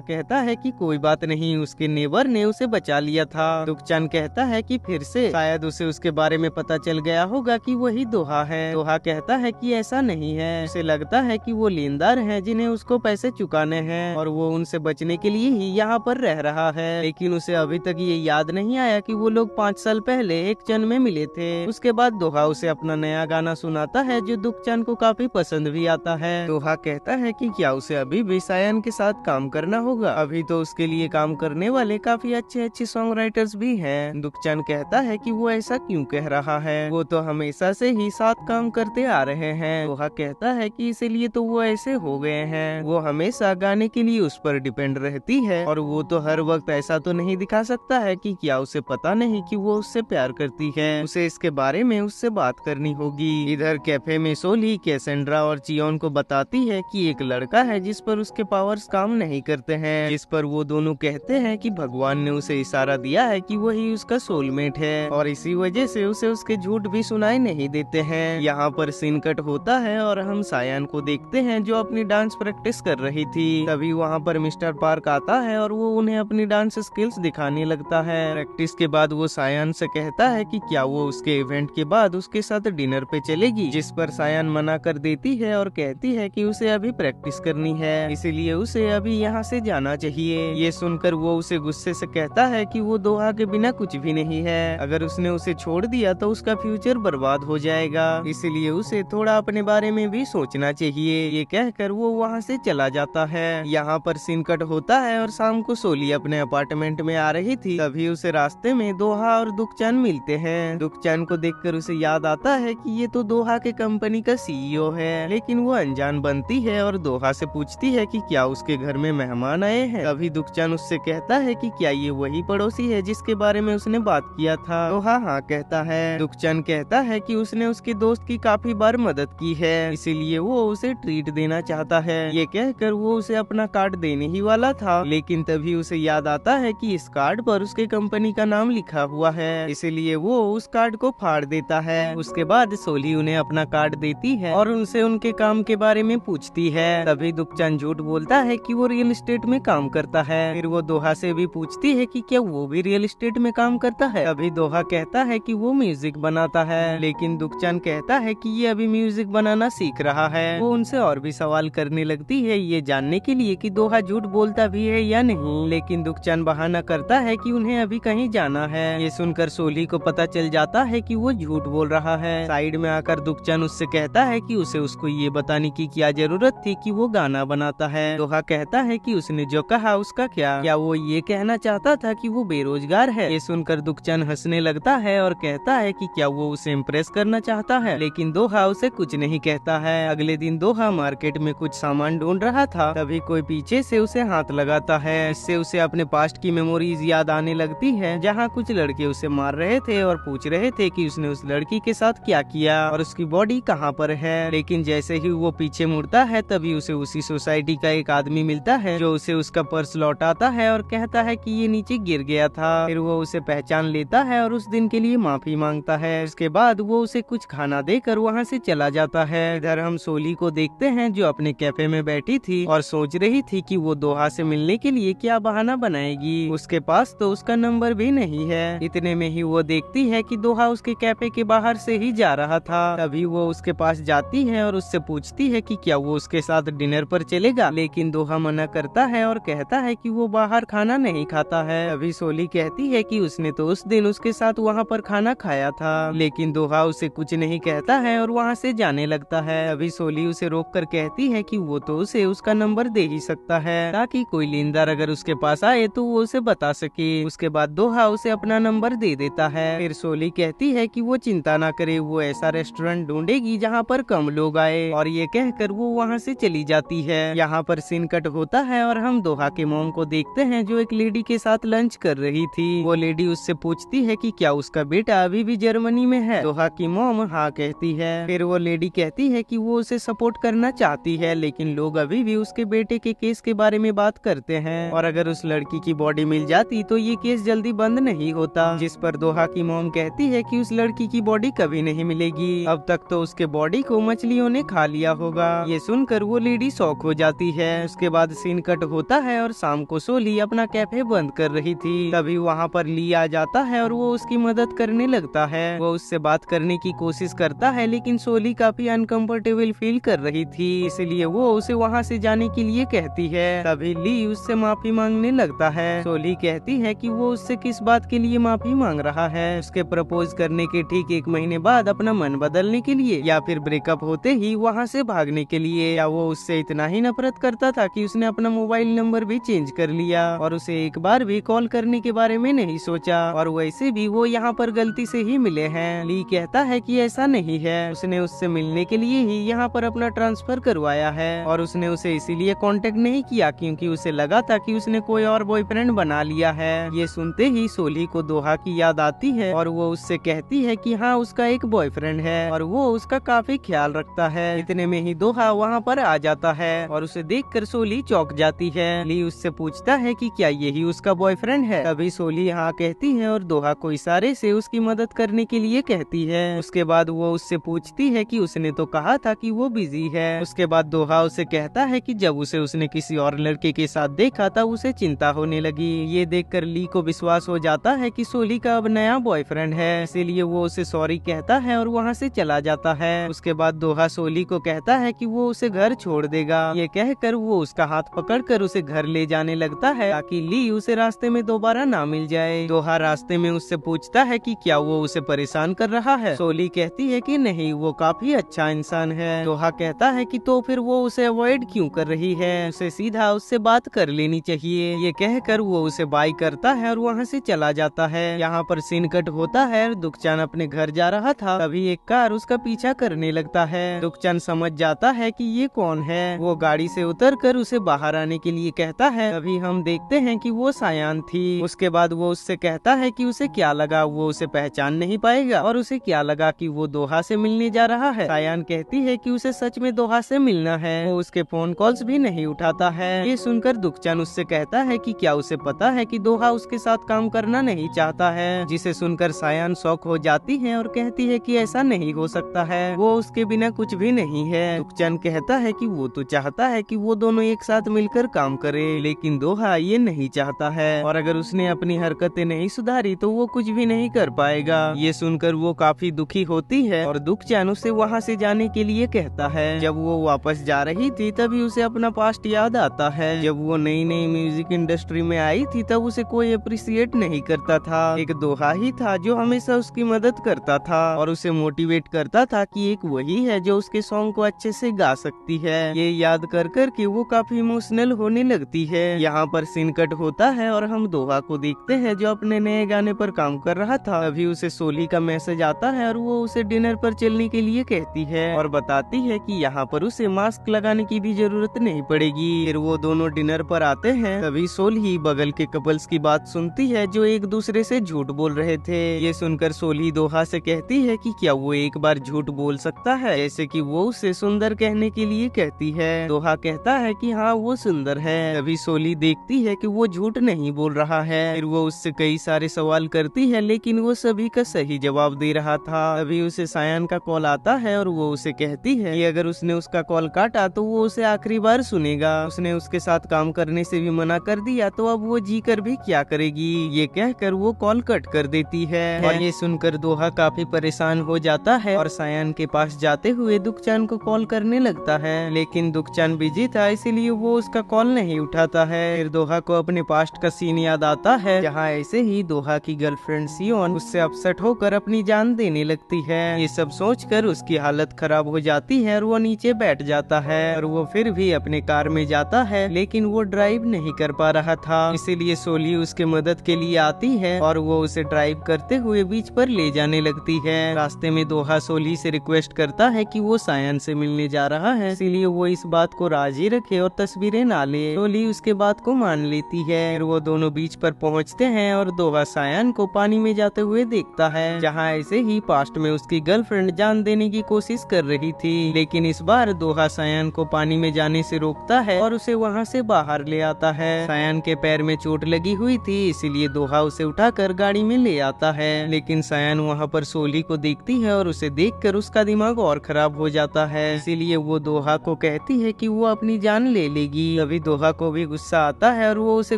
कहता है कि कोई बात नहीं, उसके नेबर ने उसे बचा लिया था। दुखचैन कहता है कि फिर से शायद उसे उसके बारे में पता चल गया होगा कि वही दोहा है। दोहा कहता है कि ऐसा नहीं है, उसे लगता है कि वो लेनदार हैं जिन्हें उसको पैसे चुकाने हैं और वो उनसे बचने के लिए ही यहाँ पर रह रहा है। लेकिन उसे अभी तक ये याद नहीं आया कि वो लोग 5 साल पहले एक चन में मिले थे। उसके बाद दोहा उसे अपना नया गाना सुनाता है जो दुखचैन को काफी पसंद भी आता है। दोहा कहता है कि क्या उसे अभी भी सायान के साथ काम करना होगा, अभी तो उसके लिए काम करने वाले काफी अच्छे सॉन्ग राइटर्स भी हैं। दुखचैन कहता है कि वो ऐसा क्यों कह रहा है, वो तो हमेशा से ही साथ काम करते आ रहे हैं। दोहा कहता है कि इसीलिए तो वो ऐसे हो गए हैं, वो हमेशा गाने के लिए उस पर डिपेंड रहती है और वो तो हर वक्त ऐसा तो नहीं दिखा सकता है कि क्या उसे पता नहीं कि वो उससे प्यार करती है। उसे इसके बारे में उससे बात करनी होगी। इधर कैफे में सोली कैसेंड्रा और चियोन को बताती है कि एक लड़का है जिस पर उसके पावर्स काम नहीं करते हैं, जिस पर वो दोनों कहते हैं कि भगवान ने उसे इशारा दिया है कि वही उसका सोलमेट है और इसी वजह से उसे उसके झूठ भी सुनाई नहीं देते हैं। यहाँ पर सीन कट होता है और हम सायान को देखते हैं जो अपनी डांस प्रैक्टिस कर रही थी। तभी वहाँ पर मिस्टर पार्क आता है और वो उन्हें अपनी डांस स्किल्स दिखाने लगता है। प्रैक्टिस के बाद वो सायान से कहता है कि क्या वो उसके इवेंट के बाद उसके साथ डिनर पे चलेगी, जिस पर सायान मना कर देती है और कहती है कि उसे अभी प्रैक्टिस करनी है, इसीलिए उसे अभी यहाँ से जाना चाहिए। ये सुनकर वो उसे गुस्से से कहता है कि वो दोहा के बिना कुछ भी नहीं है, अगर उसने उसे छोड़ दिया तो उसका फ्यूचर बर्बाद हो जाएगा, इसलिए उसे थोड़ा अपने बारे में भी सोचना चाहिए। ये कहकर वो वहाँ से चला जाता है। यहाँ पर सीन कट होता है और शाम को सोली अपने अपार्टमेंट में आ रही थी। तभी उसे रास्ते में दोहा और दुखचैन मिलते हैं। दुखचैन को देखकर उसे याद आता है कि ये तो दोहा के कंपनी का सीईओ है, लेकिन वो अनजान बनती है और दोहा से पूछती है कि क्या उसके घर में मेहमान आए हैं। तभी दुखचैन उससे कहता है कि क्या ये वही पड़ोसी है जिसके बारे में उसने बात किया था। दोहा हाँ कहता है। दुखचैन कहता है कि उसने उसके दोस्त की काफी बार मदद की है, इसीलिए वो उसे ट्रीट देना चाहता है। ये कहकर वो उसे अपना कार्ड देने ही वाला था, लेकिन तभी उसे याद आता है कि इस कार्ड पर उसके कंपनी का नाम लिखा हुआ है, इसीलिए वो उस कार्ड को फाड़ देता है। उसके बाद सोली उन्हें अपना कार्ड देती है और उनसे उनके काम के बारे में पूछती है। तभी दुखचैन झूठ बोलता है कि वो रियल एस्टेट में काम करता है। फिर वो दोहा से भी पूछती है कि क्या वो भी रियल एस्टेट में काम करता है। अभी दोहा कहता है कि वो म्यूजिक बनाता है, लेकिन दुखचैन कहता है कि ये अभी म्यूजिक बनाना सीख रहा है। वो उनसे और भी सवाल करने लगती है ये जानने के लिए कि दोहा झूठ बोलता भी है या नहीं, लेकिन दुखचैन बहाना करता है कि उन्हें अभी कहीं जाना है। ये सुनकर सोली को पता चल जाता है कि वो झूठ बोल रहा है। साइड में आकर दुखचैन उससे कहता है कि उसे उसको ये बताने की क्या जरूरत थी कि वो गाना बनाता है। दोहा कहता है कि उसने जो कहा उसका क्या वो ये कहना चाहता था कि वो बेरोजगार है। ये सुनकर दुखचैन हंसने लगता है और कहता है कि क्या वो उसे इम्प्रेस करना चाहता है, लेकिन दोहा उसे कुछ नहीं कहता है। अगले दिन दोहा मार्केट में कुछ सामान ढूंढ रहा था, तभी कोई पीछे से उसे हाथ लगाता है। इससे उसे अपने पास्ट की मेमोरीज याद आने लगती है, जहाँ कुछ लड़के उसे मार रहे थे और पूछ रहे थे कि उसने उस लड़की के साथ क्या किया और उसकी बॉडी कहाँ पर है। लेकिन जैसे ही वो पीछे मुड़ता है तभी उसे उसी सोसाइटी का एक आदमी मिलता है जो उसे उसका पर्स लौटाता है और कहता है कि ये नीचे गिर गया था। फिर वो उसे पहचान लेता है और उस दिन के लिए माफी मांगता है। उसके बाद वो उसे कुछ खाना देकर वहाँ से चला जाता है। इधर हम सोली को देखते हैं जो अपने कैफे में बैठी थी और सोच रही थी कि वो दोहा से मिलने के लिए क्या बहाना बनाएगी। उसके पास तो उसका नंबर भी नहीं है। इतने में ही वो देखती है कि दोहा उसके कैफे के बाहर से ही जा रहा था। तभी वो उसके पास जाती है और उससे पूछती है कि क्या वो उसके साथ डिनर पर चलेगा, लेकिन दोहा मना करता है और कहता है कि वो बाहर खाना नहीं खाता है। अभी सोली कहती है कि उसने तो उस दिन उसके साथ वहाँ पर खाना खाया था, लेकिन दोहा उसे कुछ नहीं कहता है और वहाँ से जाने लगता है। अभी सोली उसे रोक कर कहती है कि वो तो उसे उसका नंबर दे ही सकता है, ताकि कोई लेनदार अगर उसके पास आए तो वो उसे बता सके। उसके बाद दोहा उसे अपना नंबर दे देता है। फिर सोली कहती है कि वो चिंता ना करे, वो ऐसा रेस्टोरेंट ढूंढेगी जहाँ पर कम लोग आए, और ये कहकर वो वहाँ से चली जाती है। यहाँ पर सीन कट होता है और हम दोहा के मॉम को देखते हैं जो एक लेडी के साथ लंच कर रही थी। वो लेडी उससे पूछती है कि क्या उसका बेटा अभी भी जर्मनी में है। दोहा की मॉम हाँ कहती है। फिर वो लेडी कहती है कि वो उसे सपोर्ट करना चाहती है, लेकिन लोग अभी भी उसके बेटे के केस के बारे में बात करते हैं और अगर उस लड़की की बॉडी मिल जाती तो ये केस जल्दी बंद नहीं होता। जिस पर दोहा की मॉम कहती है है कि उस लड़की की बॉडी कभी नहीं मिलेगी, अब तक तो उसके बॉडी को मछलियों ने खा लिया होगा। ये सुनकर वो लेडी शॉक हो जाती है। उसके बाद सीन कट होता है और शाम को सोली अपना कैफे बंद कर रही थी, तभी वहाँ पर ली आ जाता है और वो उसकी मदद करने लगता है। वो उससे बात करने की कोशिश करता है, लेकिन सोली काफी अनकंफर्टेबल फील कर रही थी, इसलिए वो उसे वहाँ से जाने के लिए कहती है। तभी ली उससे माफी मांगने लगता है। सोली कहती है कि वो उससे किस बात के लिए माफी मांग रहा है, उसके प्रपोज करने के ठीक 1 महीने बाद अपना मन बदलने के लिए, या फिर ब्रेकअप होते ही वहाँ से भागने के लिए, या वो उससे इतना ही नफरत करता था कि उसने अपना मोबाइल नंबर भी चेंज कर लिया और उसे एक बार भी कॉल करने के बारे में नहीं सोचा, और वैसे भी वो यहाँ पर गलती से ही मिले हैं। ली कहता है कि ऐसा नहीं है, उसने उससे मिलने के लिए ही यहाँ पर अपना ट्रांसफर करवाया है और उसने उसे इसीलिए कांटेक्ट नहीं किया क्योंकि उसे लगा था कि उसने कोई और बॉयफ्रेंड बना लिया है। ये सुनते ही सोली को दोहा की याद आती है और वो उससे कहती है कि हाँ, उसका एक बॉयफ्रेंड है और वो उसका काफी ख्याल रखता है। इतने में ही दोहा वहाँ पर आ जाता है और उसे देखकर सोली चौंक जाती है। ली उससे पूछता है कि क्या यही उसका बॉयफ्रेंड है। तभी सोली हाँ कहती है और दोहा को इशारे से उसकी मदद करने के लिए कहती है। उसके बाद वो उससे पूछती है कि उसने तो कहा था कि वो बिजी है। उसके बाद दोहा उसे कहता है कि जब उसे उसने किसी और लड़के के साथ देखा था उसे चिंता होने लगी। ये देखकर ली को विश्वास हो जाता है कि सोली का अब नया बॉयफ्रेंड है, इसीलिए वो उसे सॉरी कहता है और वहाँ से चला जाता है। उसके बाद दोहा सोली को कहता है कि वो उसे घर छोड़ देगा। ये कहकर वो उसका हाथ पकड़कर उसे घर ले जाने लगता है ताकि ली उसे रास्ते में दोबारा ना मिल जाए। दोहा रास्ते में उससे पूछता है कि क्या वो उसे परेशान कर रहा है। सोली कहती है कि नहीं, वो काफी अच्छा इंसान है। दोहा कहता है कि तो फिर वो उसे अवॉइड क्यों कर रही है, उसे सीधा उससे बात कर लेनी चाहिए। ये कहकर वो उसे बाय करता है और वहाँ से चला जाता है। यहाँ पर सीन कट होता है। दुखचान अपने घर जा रहा था, तभी एक कार उसका पीछा करने लगता है। दुखचान समझ जाता है कि ये कौन है। वो गाड़ी से उतरकर उसे बाहर आने के लिए कहता है। तभी हम देखते हैं कि वो सायान थी। उसके बाद वो उससे कहता है कि उसे क्या लगा वो उसे पहचान नहीं पाएगा और उसे क्या लगा कि वो दोहा से मिलने जा रहा है। सायान कहती है कि उसे सच में दोहा से मिलना है। वो उसके फोन कॉल्स भी नहीं उठाता है। ये सुनकर दुखचान उससे कहता है कि क्या उसे पता है कि दोहा उसके साथ काम करना नहीं चाहता है, जिसे सुनकर सायान शॉक हो जाती है और कहती है कि ऐसा नहीं हो सकता है, वो उसके बिना कुछ भी नहीं है। दुखचान कहता है कि वो तो चाहता है कि वो दोनों एक साथ मिलकर काम करे, लेकिन दोहा ये नहीं चाहता है और अगर उसने अपनी हरकतें नहीं सुधारी तो वो कुछ भी नहीं कर पाएगा। ये सुनकर वो काफी दुखी होती है और दुखचान उसे वहाँ से जाने के लिए कहता है। जब वो वापस जा रही थी तभी उसे अपना पास्ट याद आता है। जब वो नई नई म्यूजिक इंडस्ट्री में आई थी तब उसे कोई अप्रिशिएट नहीं करता था। एक दोहा ही था जो हमेशा उसकी मदद करता था और उसे मोटिवेट करता था कि एक वही है जो उसके सॉन्ग को अच्छे से गा सकती है। ये याद कर कर के वो काफी इमोशनल होने लगती है। यहाँ पर सीन कट होता है और हम दोहा को देखते हैं जो अपने नए गाने पर काम कर रहा था। अभी उसे सोली का मैसेज आता है और वो उसे डिनर पर चलने के लिए कहती है और बताती है कि यहाँ पर उसे मास्क लगाने की भी जरूरत नहीं पड़ेगी। फिर वो दोनों डिनर पर आते हैं। तभी सोली बगल के कपल्स की बात सुनती है जो एक दूसरे से झूठ बोल रहे थे। ये सुनकर सोली दोहा से कहती है कि क्या वो एक बार झूठ बोल सकता है, जैसे कि वो उसे सुंदर कहने के लिए कहती है। दोहा कहता है कि हाँ वो सुंदर है। तभी सोली देखती है कि वो झूठ नहीं बोल रहा है। फिर वो उससे कई सारे सवाल करती है लेकिन वो सभी का सही जवाब दे रहा था। अभी उसे सायान का कॉल आता है और वो उसे कहती है कि अगर उसने उसका कॉल काटा तो वो उसे आखिरी बार सुनेगा। उसने उसके साथ काम करने से भी मना कर दिया तो अब वो जी कर भी क्या करेगी। ये कहकर वो कॉल कट कर देती है और ये सुनकर दोहा काफी परेशान हो जाता है और सायान के पास जाते हुए दुखचान को कॉल करने लगता है, लेकिन दुखचान बिजी था इसीलिए वो उसका कॉल नहीं उठाता है। फिर दोहा को अपने पास्ट का सीन याद आता है जहाँ ऐसे ही दोहा की गर्लफ्रेंड सियोन उससे अपसेट होकर अपनी जान देने लगती है। ये सब सोचकर उसकी हालत खराब हो जाती है और वो नीचे बैठ जाता है और वो फिर भी अपने कार में जाता है, लेकिन वो ड्राइव नहीं कर पा रहा था, इसीलिए सोली उसके मदद के लिए आती है और वो उसे ड्राइव करते हुए बीच पर ले जाने लगती है। रास्ते में दोहा सोली से रिक्वेस्ट करता है कि वो सायान से मिलने जा रहा है, इसीलिए वो इस बात को राजी रखे और तस्वीरें ना ले। सोली उसके बात को मान लेती है। फिर वो दोनों बीच पर पहुंचते हैं और दोहा सायान को पानी में जाते हुए देखता है, जहाँ ऐसे ही पास्ट में उसकी गर्लफ्रेंड जान देने की कोशिश कर रही थी, लेकिन इस बार दोहा सायान को पानी में जाने से रोकता है और उसे वहाँ से बाहर ले आता है। सायान के पैर में चोट लगी हुई थी, इसीलिए दोहा उसे उठाकर गाड़ी में ले आता है, लेकिन लेकिन सयान वहाँ पर सोली को देखती है और उसे देखकर उसका दिमाग और खराब हो जाता है। इसीलिए वो दोहा को कहती है कि वो अपनी जान ले लेगी। अभी दोहा को भी गुस्सा आता है और वो उसे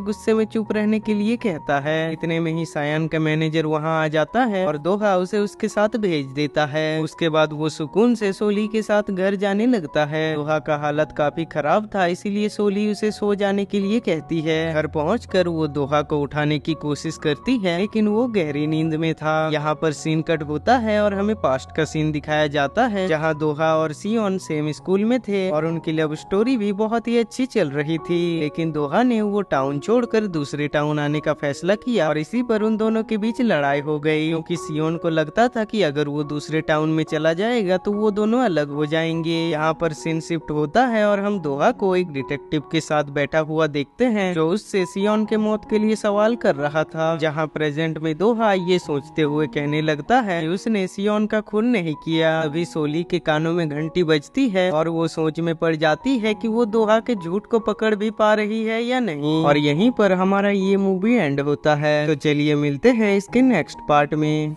गुस्से में चुप रहने के लिए कहता है। इतने में ही सयान का मैनेजर वहाँ आ जाता है और दोहा उसे उसके साथ भेज देता है। उसके बाद वो सुकून से सोली के साथ घर जाने लगता है। दोहा का हालत काफी खराब था, इसीलिए सोली उसे सो जाने के लिए कहती है। घर पहुंचकर वो दोहा को उठाने की कोशिश करती है, लेकिन वो गहरी नींद में था। यहाँ पर सीन कट होता है और हमें पास्ट का सीन दिखाया जाता है, जहाँ दोहा और सियोन सेम स्कूल में थे और उनकी लव स्टोरी भी बहुत ही अच्छी चल रही थी। लेकिन दोहा ने वो टाउन छोड़कर दूसरे टाउन आने का फैसला किया और इसी पर उन दोनों के बीच लड़ाई हो गई, क्योंकि सियोन को लगता था कि अगर वो दूसरे टाउन में चला जाएगा तो वो दोनों अलग हो जाएंगे। यहाँ पर सीन शिफ्ट होता है और हम दोहा को एक डिटेक्टिव के साथ बैठा हुआ देखते हैं, जो उससे सियोन के मौत के लिए सवाल कर रहा था। जहाँ प्रेजेंट में दोहा ये सोचते हुए कहने लगता है कि उसने सियोन का खून नहीं किया। अभी सोली के कानों में घंटी बजती है और वो सोच में पड़ जाती है कि वो दोहा के झूठ को पकड़ भी पा रही है या नहीं। और यहीं पर हमारा ये मूवी एंड होता है। तो चलिए मिलते हैं इसके नेक्स्ट पार्ट में।